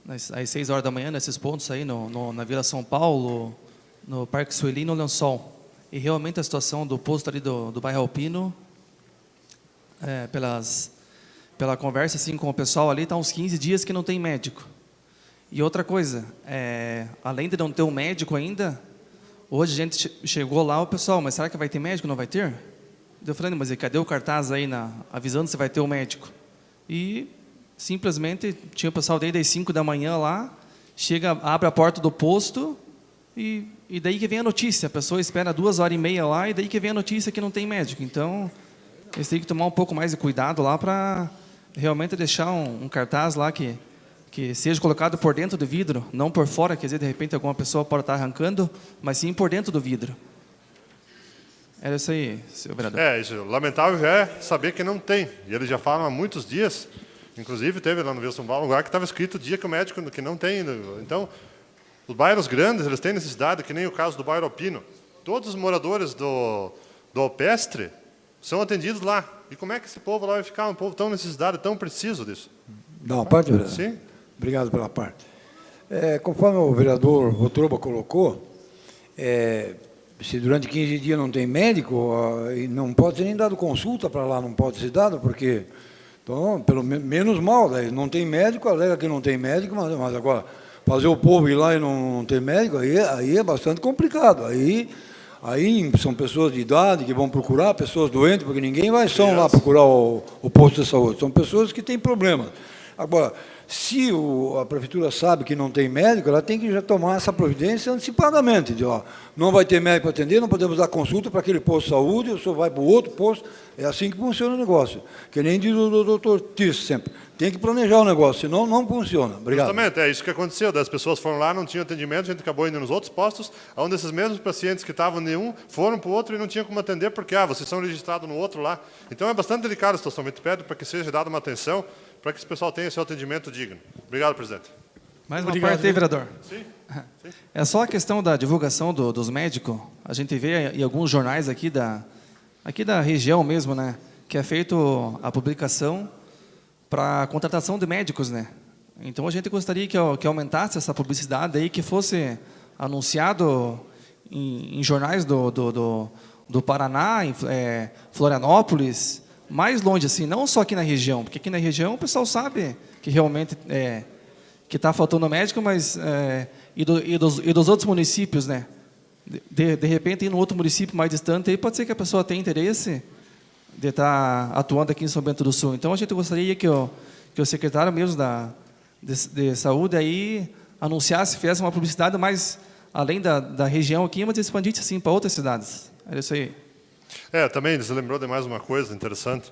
às 6 horas da manhã, nesses pontos aí na Vila São Paulo, no Parque Sueli e no Lençol. E realmente a situação do posto ali do bairro Alpino, pela conversa assim, com o pessoal ali, está uns 15 dias que não tem médico. E outra coisa, além de não ter um médico ainda, hoje a gente chegou lá, o pessoal, mas será que vai ter médico? Não vai ter? Eu falei, mas cadê o cartaz aí avisando se vai ter o médico? E simplesmente tinha o pessoal desde as 5 da manhã lá, abre a porta do posto e daí que vem a notícia. A pessoa espera 2h30 lá e daí que vem a notícia que não tem médico. Então, eles têm que tomar um pouco mais de cuidado lá para realmente deixar um cartaz lá que seja colocado por dentro do vidro, não por fora, quer dizer, de repente alguma pessoa pode estar arrancando, mas sim por dentro do vidro. Era isso aí, senhor vereador. Isso. Lamentável já é saber que não tem. E eles já falam há muitos dias, inclusive teve lá no Vila São Paulo um lugar que estava escrito o dia que o médico que não tem. Então, os bairros grandes, eles têm necessidade, que nem o caso do bairro Alpino. Todos os moradores do Alpestre são atendidos lá. E como é que esse povo lá vai ficar? Um povo tão necessitado, tão preciso disso. Dá uma parte, vereador? Sim. Obrigado pela parte. Conforme o vereador Voltrobo colocou, se durante 15 dias não tem médico, não pode ser nem dado consulta para lá, não pode ser dado, porque, então, pelo menos mal, daí não tem médico, alega que não tem médico, mas agora, fazer o povo ir lá e não ter médico, aí é bastante complicado. Aí são pessoas de idade que vão procurar, pessoas doentes, porque ninguém vai só lá procurar o posto de saúde, são pessoas que têm problemas. Agora, se a prefeitura sabe que não tem médico, ela tem que já tomar essa providência antecipadamente. Não vai ter médico para atender, não podemos dar consulta para aquele posto de saúde, o senhor vai para o outro posto. É assim que funciona o negócio. Que nem diz o doutor Tisso sempre. Tem que planejar o negócio, senão não funciona. Obrigado. Justamente, é isso que aconteceu. As pessoas foram lá, não tinham atendimento, a gente acabou indo nos outros postos, onde esses mesmos pacientes que estavam em um foram para o outro e não tinham como atender, porque vocês são registrados no outro lá. Então é bastante delicada a situação. A gente pede para que seja dada uma atenção, para que esse pessoal tenha seu atendimento digno. Obrigado, presidente. Mais uma parte aí, vereador. Sim. É só a questão da divulgação dos médicos. A gente vê em alguns jornais aqui da região mesmo, né, que é feito a publicação para a contratação de médicos, né? Então a gente gostaria que aumentasse essa publicidade aí, que fosse anunciado em jornais do Paraná, em Florianópolis, mais longe assim, não só aqui na região, porque aqui na região o pessoal sabe que realmente que está faltando médico, mas e dos outros municípios, né? De repente, ir no outro município mais distante, aí pode ser que a pessoa tenha interesse de estar atuando aqui em São Bento do Sul. Então, a gente gostaria que o secretário mesmo de saúde aí anunciasse, fizesse uma publicidade mais além da região aqui, mas expandisse assim para outras cidades. Era isso aí. Também eles lembrou de mais uma coisa interessante,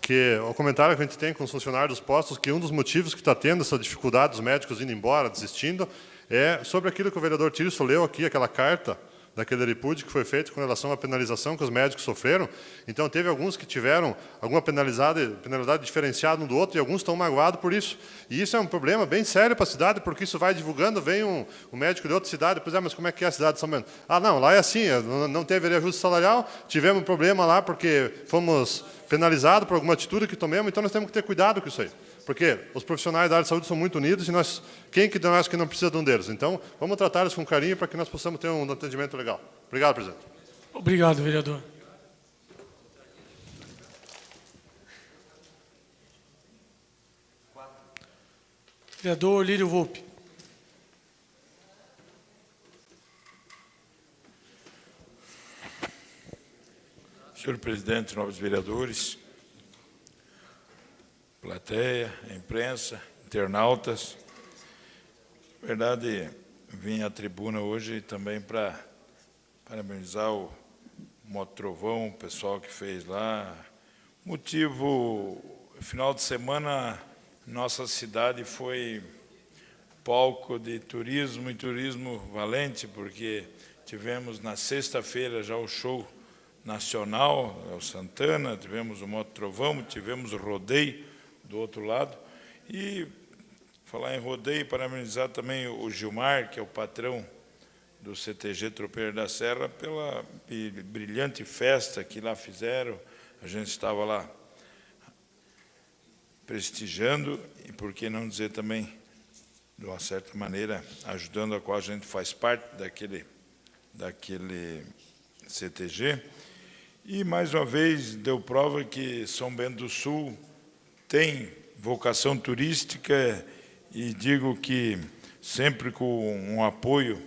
que o comentário que a gente tem com os funcionários dos postos, que um dos motivos que está tendo essa dificuldade dos médicos indo embora, desistindo, é sobre aquilo que o vereador Tirso leu aqui, aquela carta daquele repúdio que foi feito com relação à penalização que os médicos sofreram. Então, teve alguns que tiveram alguma penalidade diferenciada um do outro, e alguns estão magoados por isso. E isso é um problema bem sério para a cidade, porque isso vai divulgando, vem um médico de outra cidade, depois, mas como é que é a cidade de São Bento? Ah, não, lá é assim, não teve reajuste salarial, tivemos um problema lá porque fomos penalizados por alguma atitude que tomamos, então nós temos que ter cuidado com isso aí. Porque os profissionais da área de saúde são muito unidos e quem que nós que não precisa de um deles? Então, vamos tratar eles com carinho para que nós possamos ter um atendimento legal. Obrigado, presidente. Obrigado, vereador. Vereador Lírio Volpe. Senhor presidente, nobres vereadores, plateia, imprensa, internautas. Na verdade, vim à tribuna hoje também para parabenizar o Motrovão, o pessoal que fez lá. Motivo, final de semana, nossa cidade foi palco de turismo e turismo valente, porque tivemos na sexta-feira já o show nacional, o Santana, tivemos o Motrovão, tivemos o rodeio do outro lado. E falar em rodeio, parabenizar também o Gilmar, que é o patrão do CTG Tropeiro da Serra, pela brilhante festa que lá fizeram. A gente estava lá prestigiando e, por que não dizer também, de uma certa maneira, ajudando a qual a gente faz parte daquele CTG. E, mais uma vez, deu prova que São Bento do Sul tem vocação turística e digo que sempre com um apoio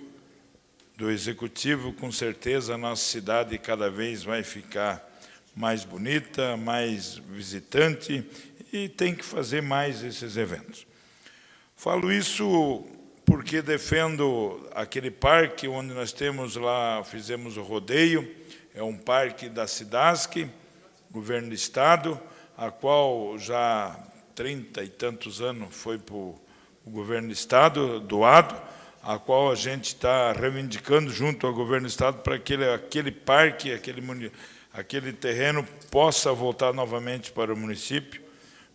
do Executivo, com certeza a nossa cidade cada vez vai ficar mais bonita, mais visitante e tem que fazer mais esses eventos. Falo isso porque defendo aquele parque onde nós temos lá, fizemos o rodeio, é um parque da Cidasc, governo do Estado, a qual já 30 e tantos anos foi para o governo do Estado, doado, a qual a gente está reivindicando junto ao governo do Estado para que aquele parque, aquele terreno possa voltar novamente para o município,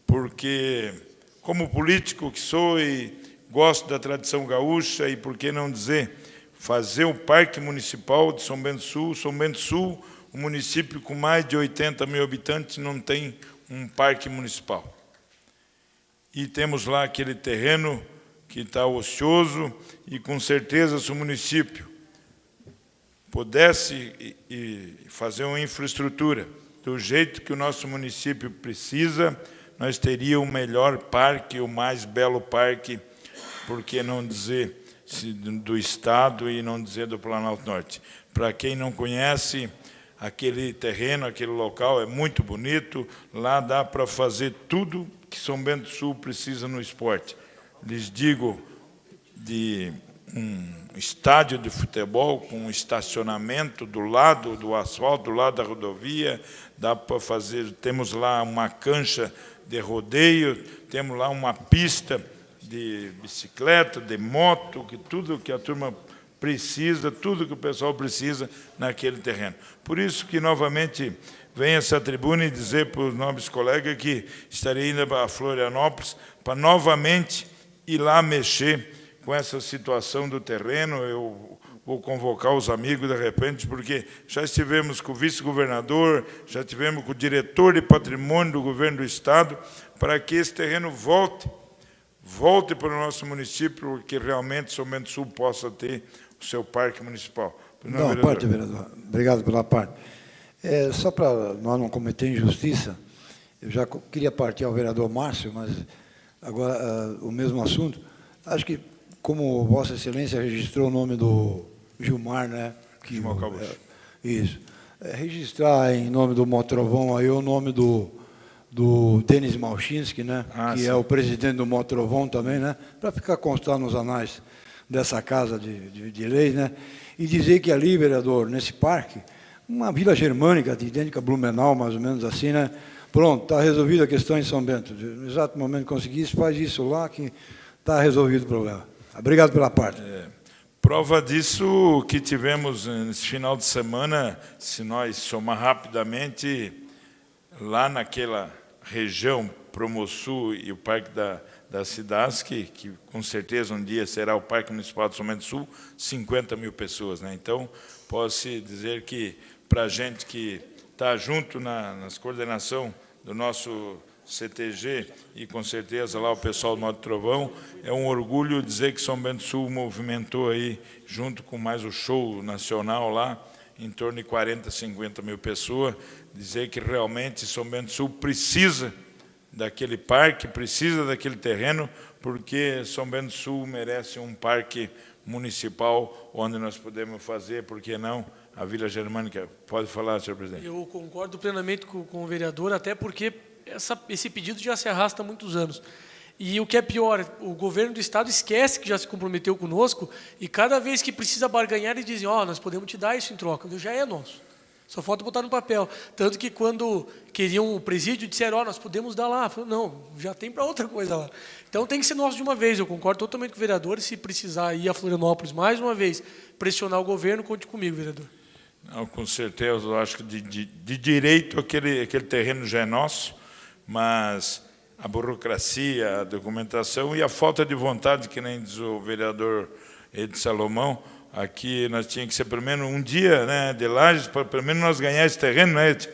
porque, como político que sou e gosto da tradição gaúcha, e por que não dizer, fazer o Parque Municipal de São Bento do Sul, um município com mais de 80 mil habitantes, não tem um parque municipal. E temos lá aquele terreno que está ocioso e, com certeza, se o município pudesse fazer uma infraestrutura do jeito que o nosso município precisa, nós teríamos o melhor parque, o mais belo parque, por que não dizer, do Estado e não dizer do Planalto Norte. Para quem não conhece, aquele terreno, aquele local é muito bonito, lá dá para fazer tudo que São Bento do Sul precisa no esporte. Lhes digo, de um estádio de futebol com um estacionamento do lado do asfalto, do lado da rodovia, dá para fazer, temos lá uma cancha de rodeio, temos lá uma pista de bicicleta, de moto, que tudo que a turma precisa, tudo que o pessoal precisa naquele terreno. Por isso que, novamente, venho a essa tribuna e dizer para os nobres colegas que estarei indo a Florianópolis para, novamente, ir lá mexer com essa situação do terreno. Eu vou convocar os amigos, de repente, porque já estivemos com o vice-governador, já tivemos com o diretor de patrimônio do governo do Estado, para que esse terreno volte para o nosso município, porque realmente São Bento do Sul possa ter o seu parque municipal. Não, parte, vereador. Obrigado pela parte. Só para nós não cometer injustiça, eu já queria partir ao vereador Márcio, mas agora o mesmo assunto. Acho que, como Vossa Excelência registrou o nome do Gilmar, né? Gilmar Cabucho. Isso. Registrar em nome do Motrovão aí o nome do Denis Malchinski, né? Que sim. é o presidente do Motrovão também, né? Para ficar constado nos anais dessa casa de leis, né? E dizer que ali, vereador, nesse parque, uma vila germânica, de idêntica a Blumenau, mais ou menos assim, né? Pronto, está resolvida a questão em São Bento. No exato momento que conseguir isso, faz isso lá, que está resolvido o problema. Obrigado pela parte. Prova disso que tivemos nesse final de semana, se nós somar rapidamente, lá naquela região, Promosul e o Parque da Cidasc, que com certeza um dia será o Parque Municipal de São Bento do Sul, 50 mil pessoas, né? Então, posso dizer que, para a gente que está junto nas coordenação do nosso CTG e, com certeza, lá o pessoal do Norte Trovão, é um orgulho dizer que São Bento do Sul movimentou aí, junto com mais o show nacional lá, em torno de 40, 50 mil pessoas, dizer que realmente São Bento do Sul precisa daquele parque, precisa daquele terreno, porque São Bento do Sul merece um parque municipal onde nós podemos fazer, por que não, a Vila Germânica. Pode falar, senhor presidente. Eu concordo plenamente com o vereador, até porque esse pedido já se arrasta há muitos anos. E o que é pior, o governo do Estado esquece que já se comprometeu conosco e cada vez que precisa barganhar, eles dizem, nós podemos te dar isso em troca, já é nosso. Só falta botar no papel. Tanto que quando queriam o presídio, disseram, nós podemos dar lá. Falaram, não, já tem para outra coisa lá. Então tem que ser nosso de uma vez. Eu concordo totalmente com o vereador. Se precisar ir a Florianópolis mais uma vez, pressionar o governo, conte comigo, vereador. Não, com certeza, eu acho que de direito aquele terreno já é nosso, mas a burocracia, a documentação e a falta de vontade, que nem diz o vereador Ed Salomão, aqui nós tínhamos que ser pelo menos um dia, né, de Lages, para pelo menos nós ganhar esse terreno, né, Ed?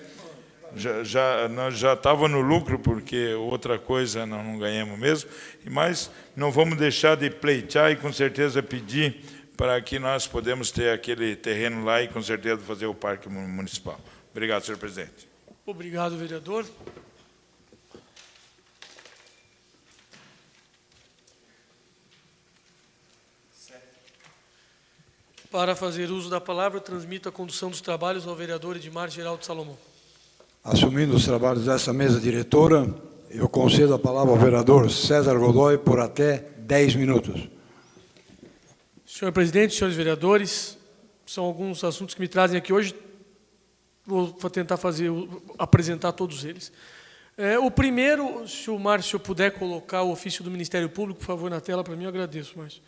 Nós já estávamos no lucro, porque outra coisa não ganhamos mesmo, mas não vamos deixar de pleitear e com certeza pedir para que nós podemos ter aquele terreno lá e com certeza fazer o parque municipal. Obrigado, senhor presidente. Obrigado, vereador. Para fazer uso da palavra, transmito a condução dos trabalhos ao vereador Edmar Geraldo Salomão. Assumindo os trabalhos dessa mesa diretora, eu concedo a palavra ao vereador César Godoy por até 10 minutos. Senhor presidente, senhores vereadores, são alguns assuntos que me trazem aqui hoje. Vou tentar apresentar todos eles. O primeiro, se o Márcio puder colocar o ofício do Ministério Público, por favor, na tela, para mim, eu agradeço, Márcio.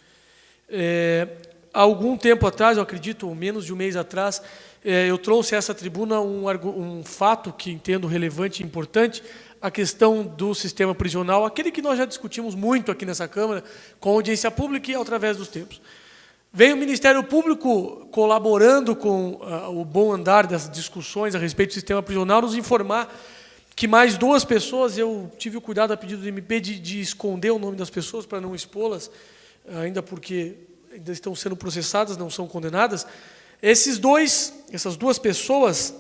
Há algum tempo atrás, eu acredito, menos de um mês atrás, eu trouxe a essa tribuna um fato que entendo relevante e importante, a questão do sistema prisional, aquele que nós já discutimos muito aqui nessa Câmara, com audiência pública e através dos tempos. Vem o Ministério Público colaborando com o bom andar das discussões a respeito do sistema prisional, nos informar que mais 2 pessoas, eu tive o cuidado a pedido do MP de esconder o nome das pessoas para não expô-las, ainda porque ainda estão sendo processadas, não são condenadas. Essas 2 pessoas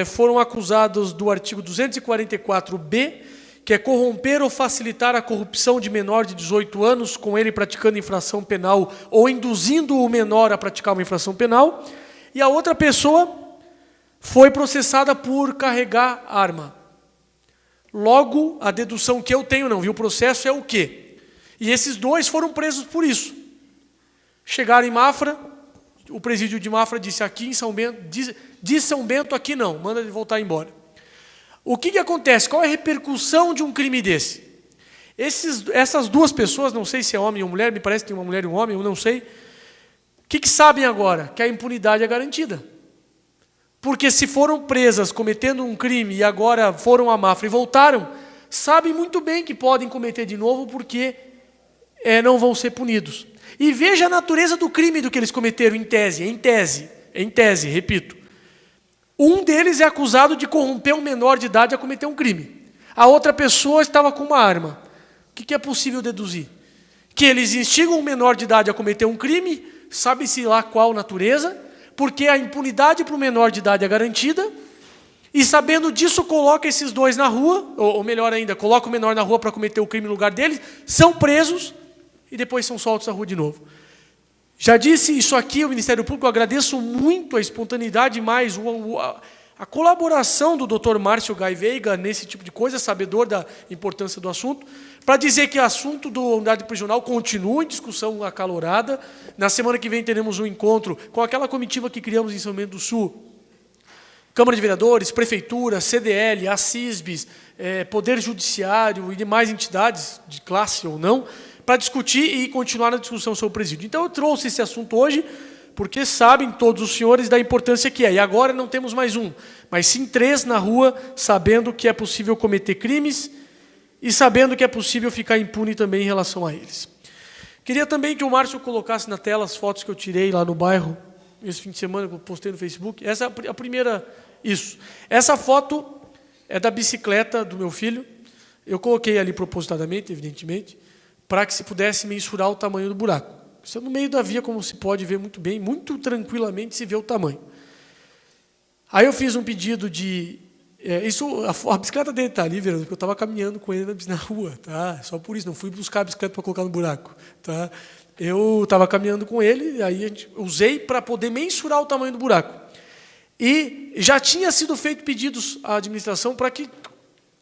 foram acusadas do artigo 244B, que é corromper ou facilitar a corrupção de menor de 18 anos, com ele praticando infração penal ou induzindo o menor a praticar uma infração penal. E a outra pessoa foi processada por carregar arma. Logo, a dedução que eu tenho, não vi o processo, é o quê? E esses 2 foram presos por isso. Chegaram em Mafra, o presídio de Mafra disse aqui em São Bento, de São Bento aqui não, manda ele voltar embora. O que acontece? Qual é a repercussão de um crime desse? Essas 2 pessoas, não sei se é homem ou mulher, me parece que tem uma mulher e um homem, eu não sei. O que sabem agora? Que a impunidade é garantida. Porque se foram presas cometendo um crime e agora foram a Mafra e voltaram, sabem muito bem que podem cometer de novo porque não vão ser punidos. E veja a natureza do crime do que eles cometeram em tese, repito. Um deles é acusado de corromper um menor de idade a cometer um crime. A outra pessoa estava com uma arma. O que é possível deduzir? Que eles instigam um menor de idade a cometer um crime, sabe-se lá qual natureza, porque a impunidade para o menor de idade é garantida, e sabendo disso, coloca esses 2 na rua, ou melhor ainda, coloca o menor na rua para cometer o crime no lugar deles, são presos, e depois são soltos à rua de novo. Já disse isso aqui, o Ministério Público, eu agradeço muito a espontaneidade, mais a colaboração do Dr. Márcio Gai Veiga nesse tipo de coisa, sabedor da importância do assunto, para dizer que o assunto da unidade prisional continua em discussão acalorada. Na semana que vem teremos um encontro com aquela comitiva que criamos em São Bento do Sul, Câmara de Vereadores, Prefeitura, CDL, a CISBES, Poder Judiciário e demais entidades, de classe ou não, para discutir e continuar na discussão sobre o presídio. Então, eu trouxe esse assunto hoje, porque sabem todos os senhores da importância que é. E agora não temos mais um, mas sim 3 na rua, sabendo que é possível cometer crimes e sabendo que é possível ficar impune também em relação a eles. Queria também que o Márcio colocasse na tela as fotos que eu tirei lá no bairro, esse fim de semana, que eu postei no Facebook. Essa é a primeira, isso. Essa foto é da bicicleta do meu filho. Eu coloquei ali propositadamente, evidentemente, para que se pudesse mensurar o tamanho do buraco. Isso é no meio da via, como se pode ver muito bem, muito tranquilamente se vê o tamanho. Aí eu fiz um pedido de... a bicicleta dele está ali, vereador, porque eu estava caminhando com ele na rua, tá? Só por isso, não fui buscar a bicicleta para colocar no buraco, tá? Eu estava caminhando com ele, aí usei para poder mensurar o tamanho do buraco. E já tinha sido feito pedidos à administração para que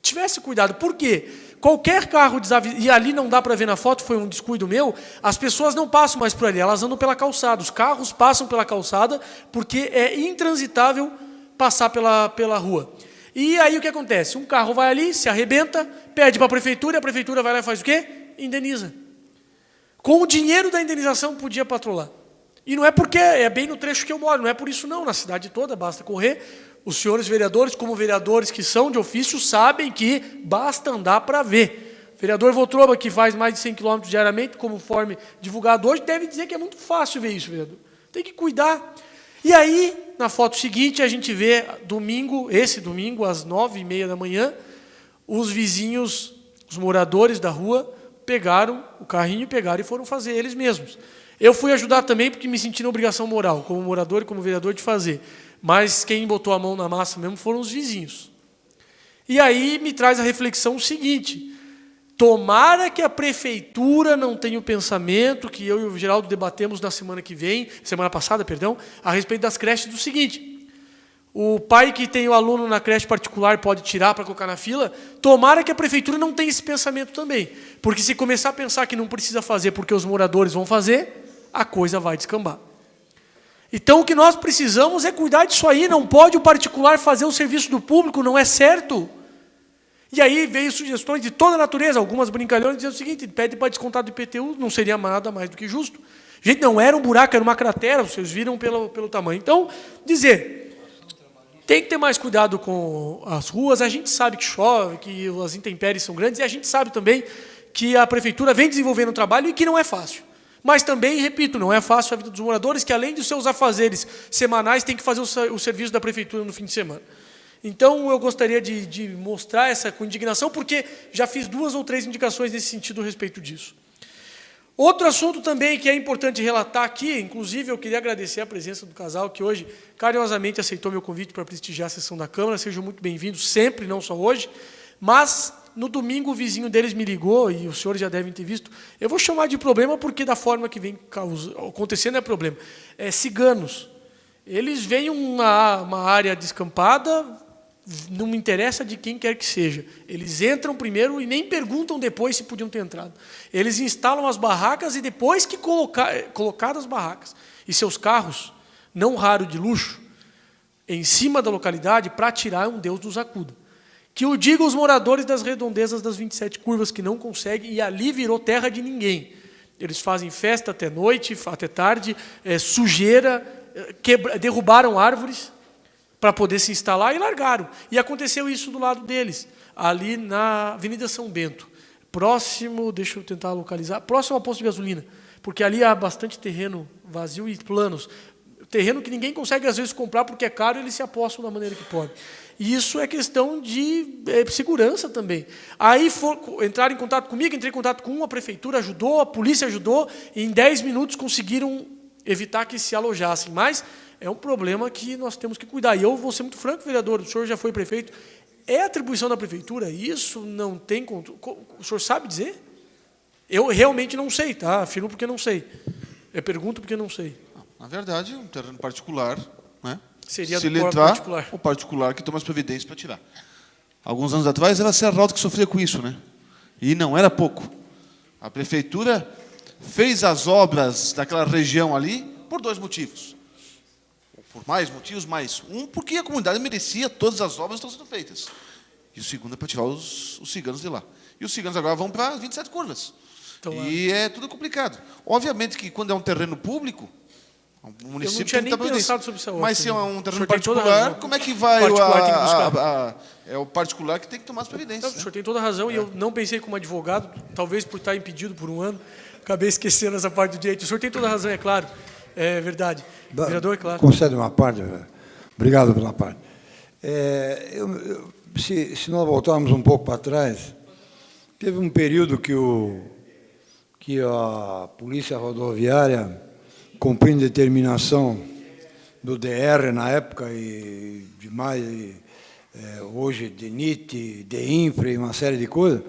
tivesse cuidado. Por quê? Qualquer carro desavisado, e ali não dá para ver na foto, foi um descuido meu, as pessoas não passam mais por ali, elas andam pela calçada, os carros passam pela calçada, porque é intransitável passar pela rua. E aí o que acontece? Um carro vai ali, se arrebenta, pede para a prefeitura, e a prefeitura vai lá e faz o quê? Indeniza. Com o dinheiro da indenização podia patrolar. E não é porque é bem no trecho que eu moro, não é por isso não, na cidade toda basta correr. Os senhores vereadores, como vereadores que são de ofício, sabem que basta andar para ver. O vereador Votroba, que faz mais de 100 km diariamente, conforme divulgado hoje, deve dizer que é muito fácil ver isso, vereador. Tem que cuidar. E aí, na foto seguinte, a gente vê esse domingo, às 9h30 da manhã, os vizinhos, os moradores da rua, pegaram o carrinho, pegaram e foram fazer eles mesmos. Eu fui ajudar também porque me senti na obrigação moral, como morador e como vereador, de fazer. Mas quem botou a mão na massa mesmo foram os vizinhos. E aí me traz a reflexão o seguinte: tomara que a prefeitura não tenha o pensamento que eu e o Geraldo debatemos na semana passada, a respeito das creches, do seguinte: o pai que tem o aluno na creche particular pode tirar para colocar na fila. Tomara que a prefeitura não tenha esse pensamento também, porque se começar a pensar que não precisa fazer porque os moradores vão fazer, a coisa vai descambar. Então, o que nós precisamos é cuidar disso aí. Não pode o particular fazer o serviço do público, não é certo. E aí veio sugestões de toda a natureza, algumas brincalhonas, dizendo o seguinte: pede para descontar do IPTU, não seria nada mais do que justo. Gente, não era um buraco, era uma cratera, vocês viram pelo tamanho. Então, tem que ter mais cuidado com as ruas. A gente sabe que chove, que as intempéries são grandes, e a gente sabe também que a prefeitura vem desenvolvendo um trabalho e que não é fácil. Mas também, repito, não é fácil a vida dos moradores, que além dos seus afazeres semanais, tem que fazer o serviço da prefeitura no fim de semana. Então, eu gostaria de mostrar essa indignação, porque já fiz 2 ou 3 indicações nesse sentido a respeito disso. Outro assunto também que é importante relatar aqui, inclusive eu queria agradecer a presença do casal, que hoje carinhosamente aceitou meu convite para prestigiar a sessão da Câmara. Sejam muito bem-vindos sempre, não só hoje, mas... No domingo, o vizinho deles me ligou, e os senhores já devem ter visto. Eu vou chamar de problema porque da forma que vem acontecendo é problema. Ciganos. Eles vêm uma área descampada, não me interessa de quem quer que seja. Eles entram primeiro e nem perguntam depois se podiam ter entrado. Eles instalam as barracas e depois que colocadas as barracas e seus carros, não raro de luxo, em cima da localidade, para tirar um Deus nos acuda. Que o digam os moradores das redondezas das 27 curvas, que não conseguem, e ali virou terra de ninguém. Eles fazem festa até noite, até tarde, sujeira, derrubaram árvores para poder se instalar e largaram. E aconteceu isso do lado deles, ali na Avenida São Bento, próximo, deixa eu tentar localizar, próximo ao posto de gasolina, porque ali há bastante terreno vazio e planos. Terreno que ninguém consegue, às vezes, comprar porque é caro, eles se apostam da maneira que podem. E isso é questão de segurança também. Aí entraram em contato comigo, entrei em contato com a prefeitura, ajudou, a polícia ajudou, e em 10 minutos conseguiram evitar que se alojassem. Mas é um problema que nós temos que cuidar. E eu vou ser muito franco, vereador, o senhor já foi prefeito, é atribuição da prefeitura, isso não tem controle. O senhor sabe dizer? Eu realmente não sei, tá? Afirmo porque não sei. Eu pergunto porque não sei. Na verdade, um terreno particular, né? Seria se ele do entrar, particular. o particular que toma as providências para tirar. Alguns anos atrás, era a Serra Alta que sofria com isso, né? E não era pouco. A prefeitura fez as obras daquela região ali por 2 motivos. Por mais motivos, mas um, porque a comunidade merecia todas as obras que estão sendo feitas. E o segundo é para tirar os ciganos de lá. E os ciganos agora vão para as 27 curvas. Então, E é tudo complicado. Obviamente que quando é um terreno público, o município tinha tem que nem dar providência. pensado sobre isso. Mas se é um terreno O senhor tem toda a particular, razão. como é que vai Particular tem que buscar. é o particular que tem que tomar as providências. Não, o senhor tem toda a razão, e eu não pensei como advogado, talvez por estar impedido por um ano, acabei esquecendo essa parte do direito. O senhor tem toda a razão, é claro, é verdade. Vereador, é claro. Concede uma parte, obrigado pela parte. Se nós voltarmos um pouco para trás, teve um período que a Polícia Rodoviária, cumprindo determinação do DR na época e demais, hoje DENIT, DEINFRA e uma série de coisas,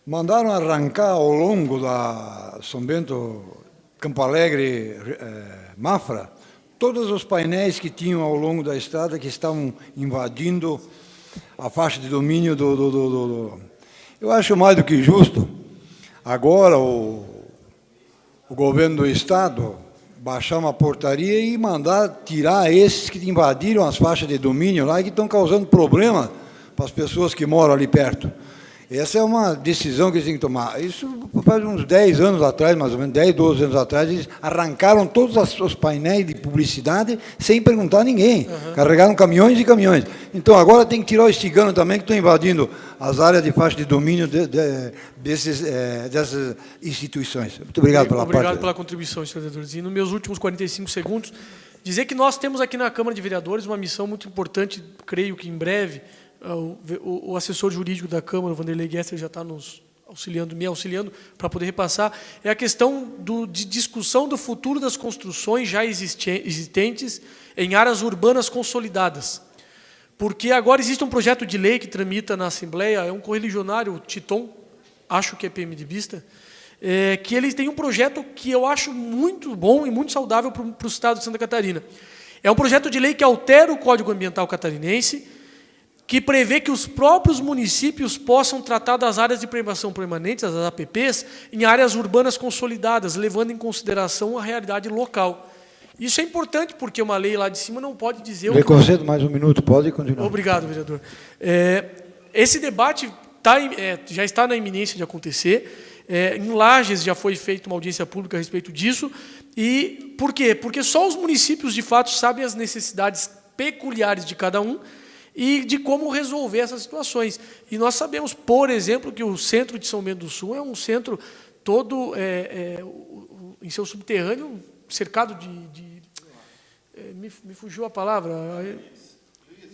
mandaram arrancar ao longo da São Bento, Campo Alegre, Mafra, todos os painéis que tinham ao longo da estrada que estavam invadindo a faixa de domínio Eu acho mais do que justo, agora o governo do Estado baixar uma portaria e mandar tirar esses que invadiram as faixas de domínio lá e que estão causando problema para as pessoas que moram ali perto. Essa é uma decisão que eles têm que tomar. Isso faz uns 10 anos atrás, mais ou menos, 10, 12 anos atrás, eles arrancaram todos os painéis de publicidade sem perguntar a ninguém. Carregaram caminhões e caminhões. Então, agora tem que tirar os ciganos também, que estão invadindo as áreas de faixa de domínio dessas instituições. Muito obrigado pela parte. Obrigado pela contribuição, senhor vereador. E nos meus últimos 45 segundos, dizer que nós temos aqui na Câmara de Vereadores uma missão muito importante, creio que em breve, o assessor jurídico da Câmara, o Vanderlei Gessler, já está me auxiliando para poder repassar, é a questão de discussão do futuro das construções já existentes em áreas urbanas consolidadas. Porque agora existe um projeto de lei que tramita na Assembleia, é um correligionário, o Titon, acho que é PMDBista, que ele tem um projeto que eu acho muito bom e muito saudável para o Estado de Santa Catarina. É um projeto de lei que altera o Código Ambiental Catarinense, que prevê que os próprios municípios possam tratar das áreas de preservação permanentes, as APPs, em áreas urbanas consolidadas, levando em consideração a realidade local. Isso é importante, porque uma lei lá de cima não pode dizer... Eu concedo mais um minuto, pode continuar. Obrigado, vereador. Esse debate já está na iminência de acontecer. Em Lages já foi feita uma audiência pública a respeito disso. E por quê? Porque só os municípios, de fato, sabem as necessidades peculiares de cada um e de como resolver essas situações. E nós sabemos, por exemplo, que o centro de São Bento do Sul é um centro todo, em seu subterrâneo, cercado me fugiu a palavra,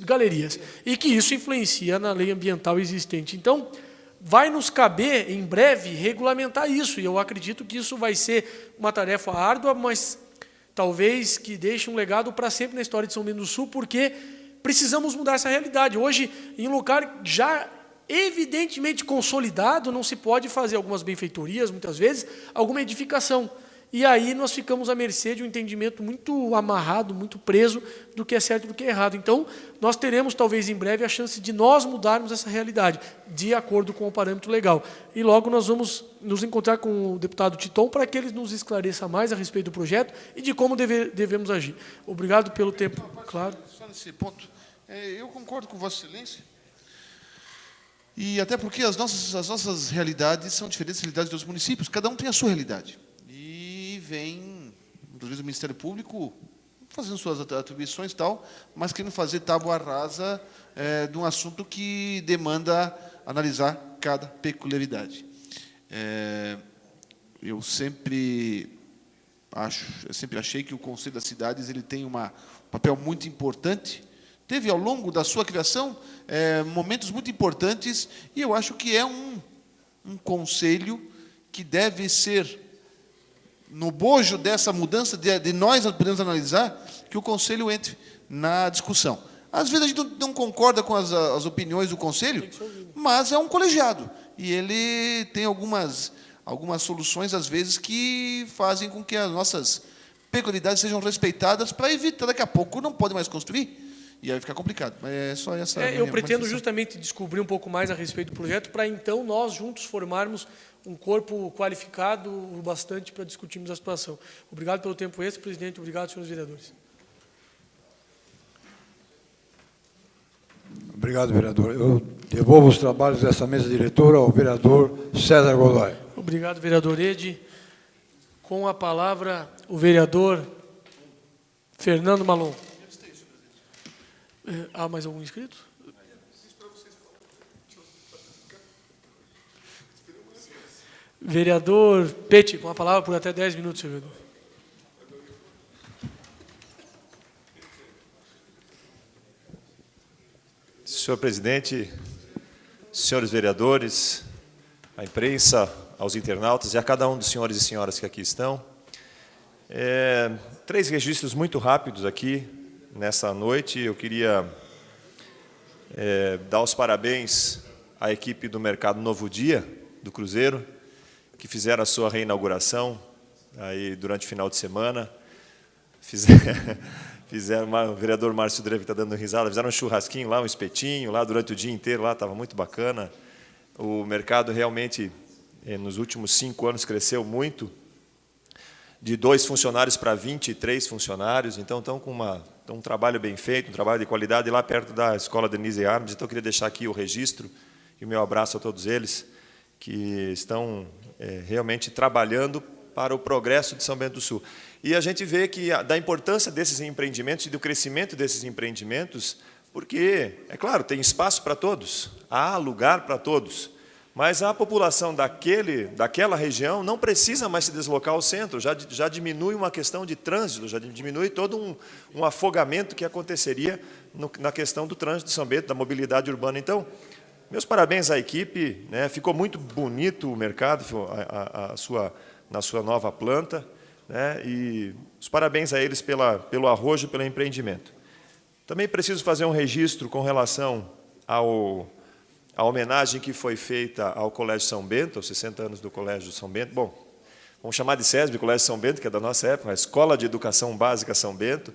galerias, e que isso influencia na lei ambiental existente. Então, vai nos caber, em breve, regulamentar isso, e eu acredito que isso vai ser uma tarefa árdua, mas talvez que deixe um legado para sempre na história de São Bento do Sul, porque precisamos mudar essa realidade. Hoje, em um lugar já evidentemente consolidado, não se pode fazer algumas benfeitorias, muitas vezes, alguma edificação. E aí nós ficamos à mercê de um entendimento muito amarrado, muito preso do que é certo e do que é errado. Então, nós teremos, talvez em breve, a chance de nós mudarmos essa realidade, de acordo com o parâmetro legal. E logo nós vamos nos encontrar com o deputado Titon para que ele nos esclareça mais a respeito do projeto e de como devemos agir. Obrigado pelo tempo, claro. Só nesse ponto, eu concordo com Vossa Excelência, e até porque as nossas realidades são diferentes das realidades dos municípios, cada um tem a sua realidade. E vem, muitas vezes, o Ministério Público fazendo suas atribuições e tal, mas querendo fazer tábua rasa de um assunto que demanda analisar cada peculiaridade. Eu sempre achei que o Conselho das Cidades ele tem um papel muito importante. Teve, ao longo da sua criação, momentos muito importantes, e eu acho que é um conselho que deve ser, no bojo dessa mudança, de nós podemos analisar, que o conselho entre na discussão. Às vezes a gente não concorda com as opiniões do conselho, mas é um colegiado, e ele tem algumas soluções, às vezes, que fazem com que as nossas peculiaridades sejam respeitadas, para evitar, daqui a pouco, não pode mais construir, e aí fica complicado. Mas é só essa... eu pretendo justamente descobrir um pouco mais a respeito do projeto, para então nós juntos formarmos um corpo qualificado o bastante para discutirmos a situação. Obrigado pelo tempo extra, presidente. Obrigado, senhores vereadores. Obrigado, vereador. Eu devolvo os trabalhos dessa mesa diretora ao vereador César Godoy. Obrigado, vereador Ede. Com a palavra, o vereador Fernando Malon. Há mais algum inscrito? Vereador Peti, com a palavra por até 10 minutos, senhor vereador. Senhor presidente, senhores vereadores, a imprensa, aos internautas e a cada um dos senhores e senhoras que aqui estão. 3 registros muito rápidos aqui nessa noite. Eu queria dar os parabéns à equipe do Mercado Novo Dia, do Cruzeiro, que fizeram a sua reinauguração aí durante o final de semana. Fizeram, o vereador Márcio Dreve está dando risada, fizeram um churrasquinho lá, um espetinho lá durante o dia inteiro, lá estava muito bacana. O mercado realmente, nos últimos 5 anos, cresceu muito, de 2 funcionários para 23 funcionários, então estão com um trabalho bem feito, um trabalho de qualidade, lá perto da Escola Denise Armes. Então eu queria deixar aqui o registro e o meu abraço a todos eles, que estão realmente trabalhando para o progresso de São Bento do Sul. E a gente vê que da importância desses empreendimentos e do crescimento desses empreendimentos, porque, é claro, tem espaço para todos, há lugar para todos, mas a população daquela região não precisa mais se deslocar ao centro, já diminui uma questão de trânsito, já diminui todo um afogamento que aconteceria na questão do trânsito de São Bento, da mobilidade urbana. Então, meus parabéns à equipe, né? Ficou muito bonito o mercado na sua nova planta, né? E os parabéns a eles pelo arrojo, pelo empreendimento. Também preciso fazer um registro com relação à homenagem que foi feita ao Colégio São Bento, aos 60 anos do Colégio São Bento. Bom, vamos chamar de SESB, Colégio São Bento, que é da nossa época, a Escola de Educação Básica São Bento,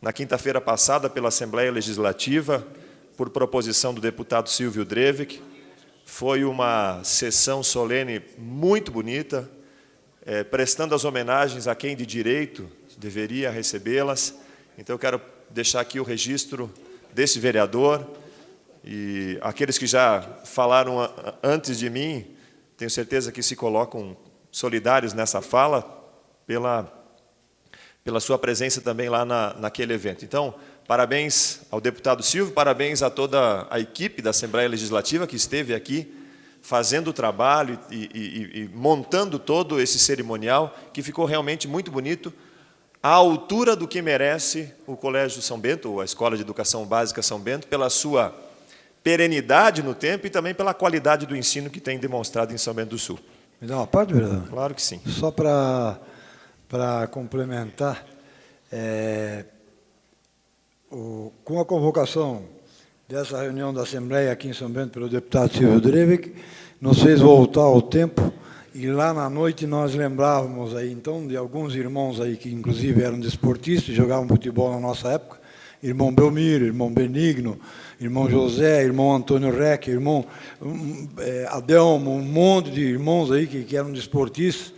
na quinta-feira passada pela Assembleia Legislativa, por proposição do deputado Silvio Drevik. Foi uma sessão solene muito bonita, prestando as homenagens a quem de direito deveria recebê-las. Então, eu quero deixar aqui o registro desse vereador, e aqueles que já falaram antes de mim, tenho certeza que se colocam solidários nessa fala, pela sua presença também lá naquele evento. Então, parabéns ao deputado Silvio, parabéns a toda a equipe da Assembleia Legislativa que esteve aqui, fazendo o trabalho e montando todo esse cerimonial, que ficou realmente muito bonito, à altura do que merece o Colégio São Bento, ou a Escola de Educação Básica São Bento, pela sua perenidade no tempo e também pela qualidade do ensino que tem demonstrado em São Bento do Sul. Me dá uma parte, vereador? Claro que sim. Só para complementar, com a convocação dessa reunião da Assembleia aqui em São Bento pelo deputado Silvio Drevik, nos fez voltar ao tempo, e lá na noite nós lembrávamos aí, então, de alguns irmãos aí que inclusive eram desportistas, jogavam futebol na nossa época, irmão Belmiro, irmão Benigno, irmão José, irmão Antônio Reck, irmão Adelmo, um monte de irmãos aí que eram desportistas,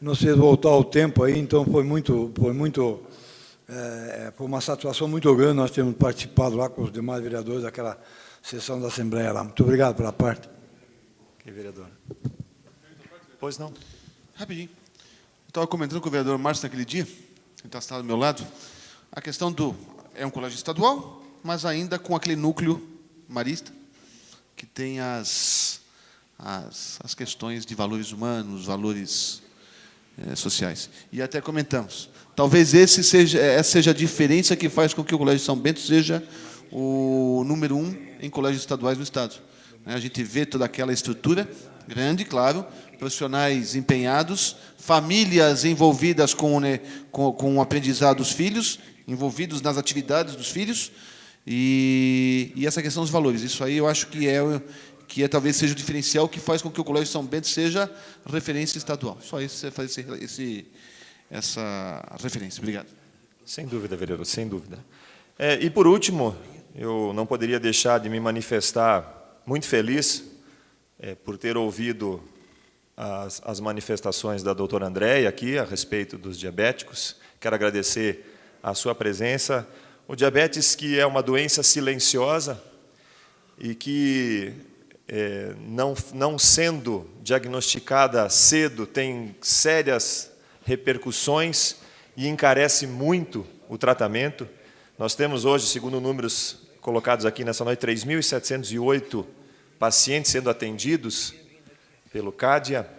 nos fez voltar ao tempo aí, então foi uma satisfação muito grande nós termos participado lá com os demais vereadores daquela sessão da Assembleia lá. Muito obrigado pela parte. Ok, vereador. Pois não. Rapidinho. Eu estava comentando com o vereador Márcio naquele dia, ele está sentado do meu lado, a questão é um colégio estadual, mas ainda com aquele núcleo marista, que tem as questões de valores humanos, valores sociais. E até comentamos, talvez essa seja a diferença que faz com que o Colégio São Bento seja o número 1 em colégios estaduais no Estado. A gente vê toda aquela estrutura grande, claro, profissionais empenhados, famílias envolvidas com o aprendizado dos filhos, envolvidos nas atividades dos filhos, e essa questão dos valores. Isso aí eu acho que talvez seja o diferencial que faz com que o Colégio São Bento seja referência estadual. Só isso, fazer essa referência. Obrigado. Sem dúvida, vereador, sem dúvida. E, por último, eu não poderia deixar de me manifestar muito feliz por ter ouvido as manifestações da doutora Andréia aqui a respeito dos diabéticos. Quero agradecer a sua presença. O diabetes, que é uma doença silenciosa e que não sendo diagnosticada cedo, tem sérias repercussões e encarece muito o tratamento. Nós temos hoje, segundo números colocados aqui nessa noite, 3.708 pacientes sendo atendidos pelo CADIA,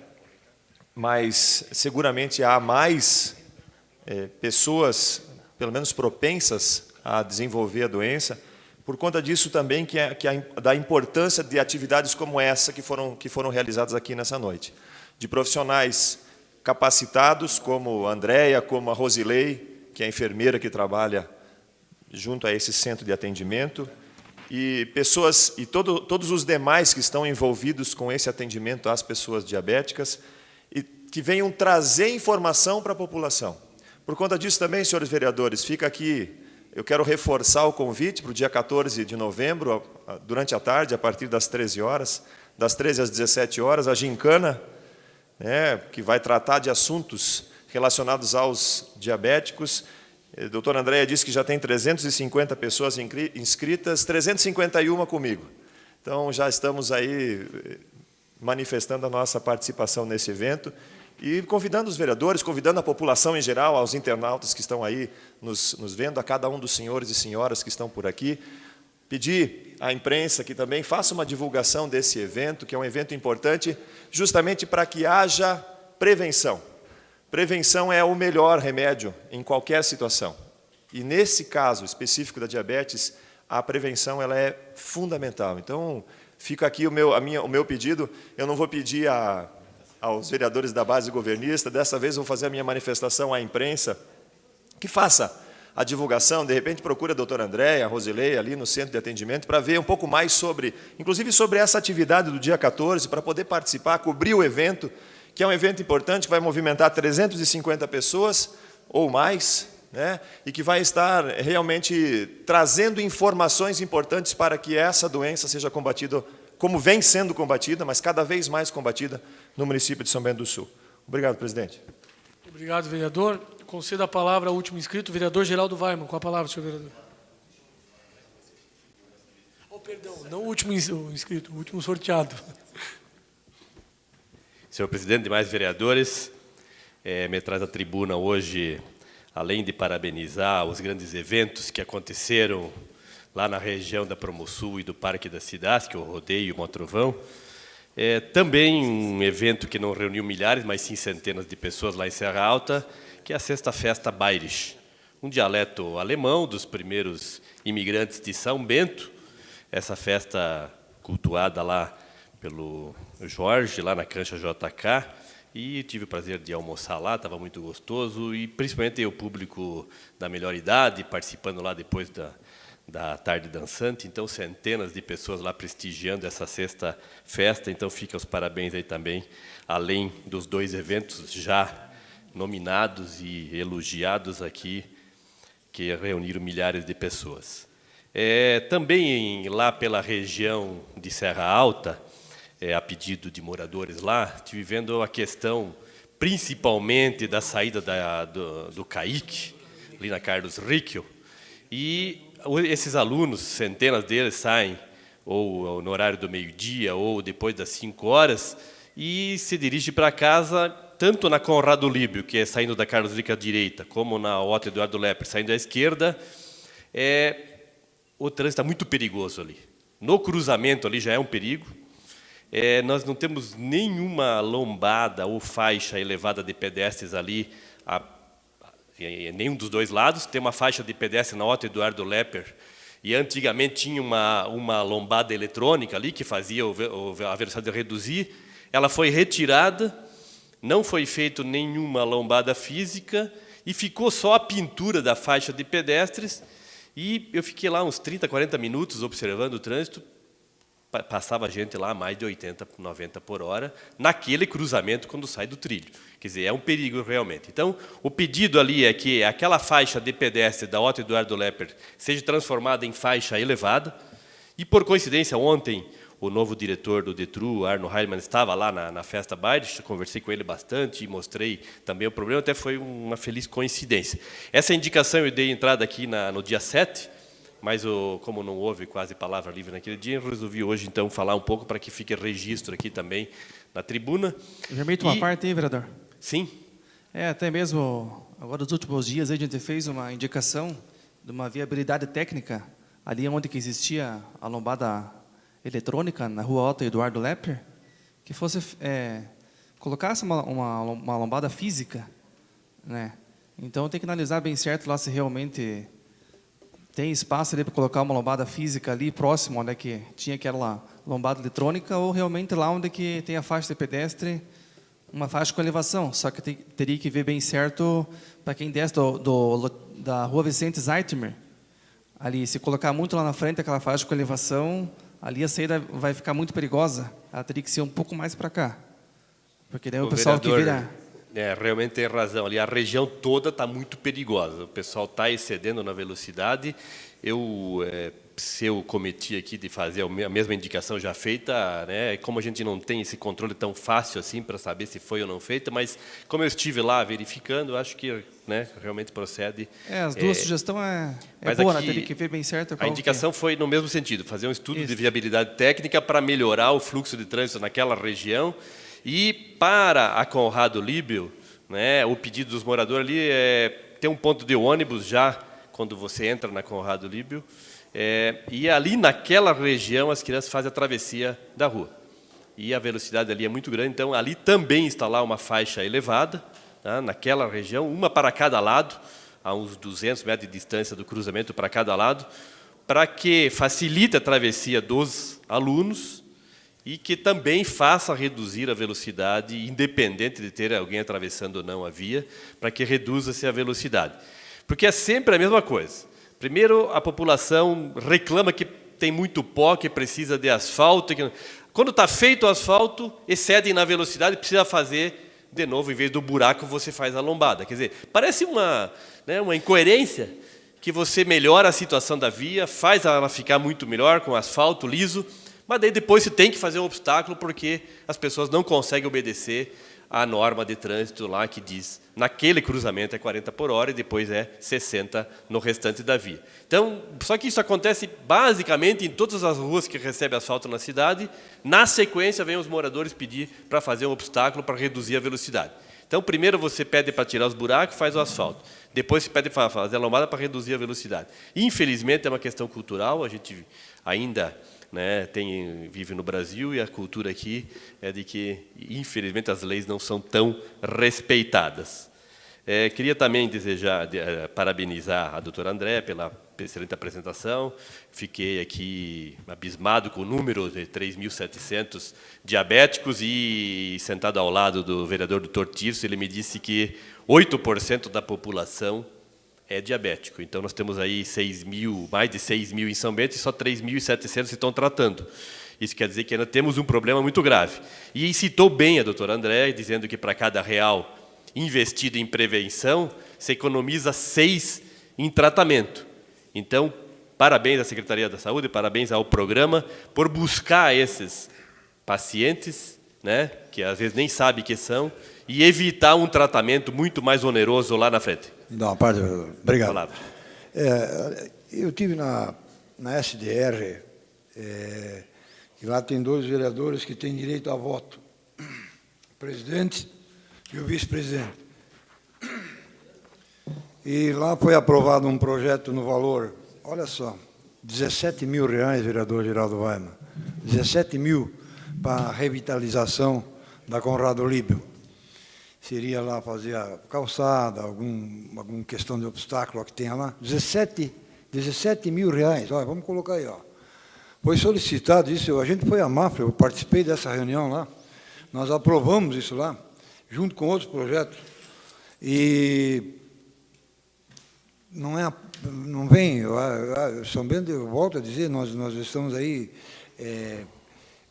mas seguramente há mais pessoas, pelo menos propensas a desenvolver a doença, por conta disso também da importância de atividades como essa que foram realizadas aqui nessa noite. De profissionais capacitados, como a Andréia, como a Rosilei, que é a enfermeira que trabalha junto a esse centro de atendimento, e pessoas, e todos os demais que estão envolvidos com esse atendimento às pessoas diabéticas, e que venham trazer informação para a população. Por conta disso também, senhores vereadores, fica aqui, eu quero reforçar o convite para o dia 14 de novembro, durante a tarde, a partir das 13 horas, das 13 às 17 horas, a gincana, que vai tratar de assuntos relacionados aos diabéticos. A doutora Andréia disse que já tem 350 pessoas inscritas, 351 comigo. Então, já estamos aí manifestando a nossa participação nesse evento e convidando os vereadores, convidando a população em geral, aos internautas que estão aí nos vendo, a cada um dos senhores e senhoras que estão por aqui, pedir à imprensa que também faça uma divulgação desse evento, que é um evento importante, justamente para que haja prevenção. Prevenção é o melhor remédio em qualquer situação. E nesse caso específico da diabetes, a prevenção ela é fundamental. Então, fica aqui o meu pedido. Eu não vou pedir aos vereadores da base governista, dessa vez vou fazer a minha manifestação à imprensa, que faça a divulgação, de repente procure a doutora Andréia, a Rosilei, ali no centro de atendimento, para ver um pouco mais sobre, inclusive sobre essa atividade do dia 14, para poder participar, cobrir o evento, que é um evento importante, que vai movimentar 350 pessoas ou mais, e que vai estar realmente trazendo informações importantes para que essa doença seja combatida, como vem sendo combatida, mas cada vez mais combatida no município de São Bento do Sul. Obrigado, presidente. Obrigado, vereador. Concedo a palavra ao último inscrito, vereador Geraldo Weimann. Com a palavra, senhor vereador. Perdão, não o último inscrito, o último sorteado. Senhor presidente, demais vereadores, me traz à tribuna hoje, além de parabenizar os grandes eventos que aconteceram lá na região da Promosul e do Parque das Cidades, que é o Rodeio e o Motrovão, também um evento que não reuniu milhares, mas sim centenas de pessoas lá em Serra Alta, que é a Sexta Festa Bairisch, um dialeto alemão dos primeiros imigrantes de São Bento. Essa festa cultuada lá pelo Jorge, lá na Cancha JK, e tive o prazer de almoçar lá, estava muito gostoso, e principalmente o público da melhor idade, participando lá depois da tarde dançante, então centenas de pessoas lá prestigiando essa sexta festa, então fica os parabéns aí também, além dos dois eventos já nominados e elogiados aqui, que reuniram milhares de pessoas. Também lá pela região de Serra Alta, a pedido de moradores lá, estive vendo a questão, principalmente da saída do CAIC, ali na Carlos Rickel, e esses alunos, centenas deles, saem ou no horário do meio-dia ou depois das 5 horas e se dirigem para casa, tanto na Conrado Líbio, que é saindo da Carlos Rickel à direita, como na Otto Eduardo Lepre, saindo à esquerda, o trânsito está muito perigoso ali. No cruzamento ali já é um perigo. Nós não temos nenhuma lombada ou faixa elevada de pedestres ali, em nenhum dos dois lados. Tem uma faixa de pedestre na Otto Eduardo Lepper, e antigamente tinha uma lombada eletrônica ali que fazia a velocidade reduzir. Ela foi retirada, não foi feita nenhuma lombada física e ficou só a pintura da faixa de pedestres. E eu fiquei lá uns 30, 40 minutos observando o trânsito. Passava gente lá a mais de 80, 90 por hora, naquele cruzamento quando sai do trilho. Quer dizer, é um perigo realmente. Então, o pedido ali é que aquela faixa de pedestre da Otto Eduardo Lepper seja transformada em faixa elevada. E, por coincidência, ontem, o novo diretor do DETRU, Arno Heimann, estava lá na festa Bairisch, conversei com ele bastante e mostrei também o problema, até foi uma feliz coincidência. Essa indicação eu dei entrada aqui no dia 7, mas como não houve quase palavra livre naquele dia, eu resolvi hoje, então, falar um pouco para que fique registro aqui também na tribuna. Eu permito uma parte aí, vereador? Sim. Até mesmo, agora nos últimos dias, a gente fez uma indicação de uma viabilidade técnica, ali onde que existia a lombada eletrônica, na Rua Alta Eduardo Lepper, que fosse, colocasse uma lombada física, né? Então tem que analisar bem certo lá se realmente tem espaço ali para colocar uma lombada física ali próximo onde é que tinha aquela lombada eletrônica, ou realmente lá onde que tem a faixa de pedestre, uma faixa com elevação. Só que teria que ver bem certo para quem desce da Rua Vicente Zeitmer. Ali, se colocar muito lá na frente aquela faixa com elevação, ali a saída vai ficar muito perigosa. Ela teria que ser um pouco mais para cá. Porque daí o pessoal que vira... realmente tem razão. Ali a região toda está muito perigosa. O pessoal está excedendo na velocidade. Se eu cometi aqui de fazer a mesma indicação já feita, né, como a gente não tem esse controle tão fácil assim para saber se foi ou não feita, mas como eu estive lá verificando, acho que, né, realmente procede. As duas sugestões mas boa, aqui, né? Teria que ver bem certo. A indicação foi no mesmo sentido, fazer um estudo de viabilidade técnica para melhorar o fluxo de trânsito naquela região. E para a Conrado Libel, né, o pedido dos moradores ali é ter um ponto de ônibus já quando você entra na Conrado Libel. E ali naquela região as crianças fazem a travessia da rua. E a velocidade ali é muito grande, então ali também instalar uma faixa elevada, tá, naquela região, uma para cada lado, a uns 200 metros de distância do cruzamento para cada lado, para que facilite a travessia dos alunos e que também faça reduzir a velocidade, independente de ter alguém atravessando ou não a via, para que reduza-se a velocidade. Porque é sempre a mesma coisa. Primeiro, a população reclama que tem muito pó, que precisa de asfalto. Quando está feito o asfalto, excedem na velocidade, precisa fazer de novo, em vez do buraco, você faz a lombada. Quer dizer, parece uma incoerência que você melhora a situação da via, faz ela ficar muito melhor com asfalto liso, mas daí depois você tem que fazer um obstáculo porque as pessoas não conseguem obedecer a norma de trânsito lá que diz naquele cruzamento é 40 por hora e depois é 60 no restante da via. Então, só que isso acontece basicamente em todas as ruas que recebem asfalto na cidade. Na sequência, vem os moradores pedir para fazer um obstáculo para reduzir a velocidade. Então, primeiro você pede para tirar os buracos, faz o asfalto. Depois você pede para fazer a lombada para reduzir a velocidade. Infelizmente, é uma questão cultural, a gente ainda... vive no Brasil e a cultura aqui é de que, infelizmente, as leis não são tão respeitadas. Queria também parabenizar a doutora André pela excelente apresentação. Fiquei aqui abismado com o número de 3.700 diabéticos e, sentado ao lado do vereador Dr. Tirso, ele me disse que 8% da população é diabético. Então, nós temos aí mais de 6 mil em São Bento e só 3.700 se estão tratando. Isso quer dizer que ainda temos um problema muito grave. E citou bem a doutora André, dizendo que para cada real investido em prevenção, se economiza 6 em tratamento. Então, parabéns à Secretaria da Saúde, parabéns ao programa por buscar esses pacientes, né, que às vezes nem sabem que são, e evitar um tratamento muito mais oneroso lá na frente. Não, parte, obrigado. Eu tive na SDR, e lá tem 2 vereadores que têm direito a voto, o presidente e o vice-presidente. E lá foi aprovado um projeto no valor, olha só, R$17 mil, vereador Geraldo Weimann, 17 mil para a revitalização da Conrado Libel. Seria lá fazer a calçada, alguma questão de obstáculo que tenha lá. 17 mil reais. Olha, vamos colocar aí. Ó. Foi solicitado isso, a gente foi a Mafra, eu participei dessa reunião lá. Nós aprovamos isso lá, junto com outros projetos. E não vem, São Bento, eu volto a dizer, nós estamos aí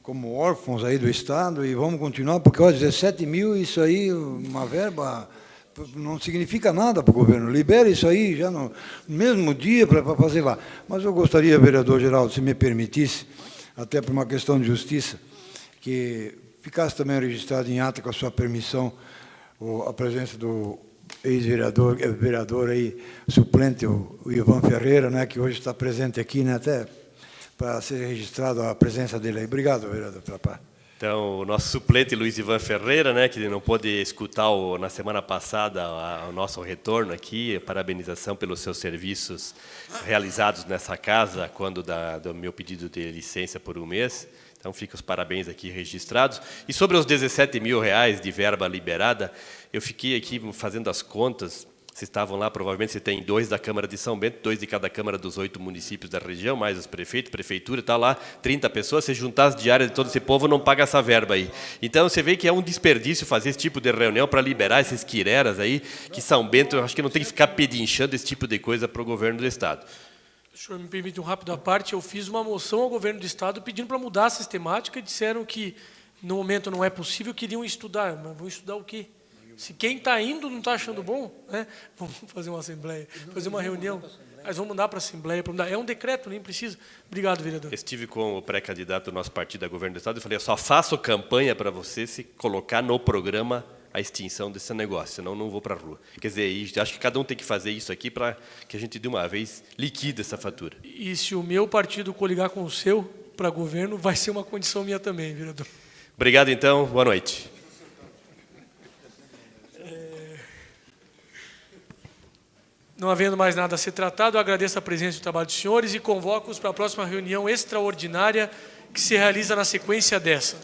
como órfãos aí do Estado e vamos continuar, porque 17 mil, isso aí, uma verba, não significa nada para o governo. Libera isso aí já no mesmo dia para fazer lá. Mas eu gostaria, vereador Geraldo, se me permitisse, até por uma questão de justiça, que ficasse também registrado em ata com a sua permissão a presença do ex-vereador aí, suplente, o Ivan Ferreira, né, que hoje está presente aqui, né, até para ser registrado a presença dele aí. Obrigado, vereador Trapá. Então, o nosso suplente, Luiz Ivan Ferreira, né, que não pôde escutar na semana passada o nosso retorno aqui, parabenização pelos seus serviços realizados nessa casa, quando do meu pedido de licença por um mês. Então, fica os parabéns aqui registrados. E sobre os R$17 mil de verba liberada, eu fiquei aqui fazendo as contas. Vocês estavam lá, provavelmente você tem 2 da Câmara de São Bento, 2 de cada Câmara dos 8 municípios da região, mais os prefeitos, prefeitura, está lá, 30 pessoas, se juntar as diárias de todo esse povo, não paga essa verba aí. Então, você vê que é um desperdício fazer esse tipo de reunião para liberar esses quireras aí, que São Bento, eu acho que não tem que ficar pedinchando esse tipo de coisa para o governo do Estado. O senhor me permite um rápido à parte, eu fiz uma moção ao governo do Estado pedindo para mudar a sistemática e disseram que, no momento, não é possível, queriam estudar. Mas vão estudar o quê? Se quem está indo não está achando bom, né? Vamos fazer uma assembleia, fazer uma reunião. Mas vamos mandar para a assembleia. É um decreto, nem precisa. Obrigado, vereador. Estive com o pré-candidato do nosso partido a governo do Estado e falei, eu só faço campanha para você se colocar no programa a extinção desse negócio, senão não vou para a rua. Quer dizer, acho que cada um tem que fazer isso aqui para que a gente, de uma vez, liquide essa fatura. E se o meu partido coligar com o seu para governo, vai ser uma condição minha também, vereador. Obrigado, então. Boa noite. Não havendo mais nada a ser tratado, eu agradeço a presença e o trabalho dos senhores e convoco-os para a próxima reunião extraordinária que se realiza na sequência dessa.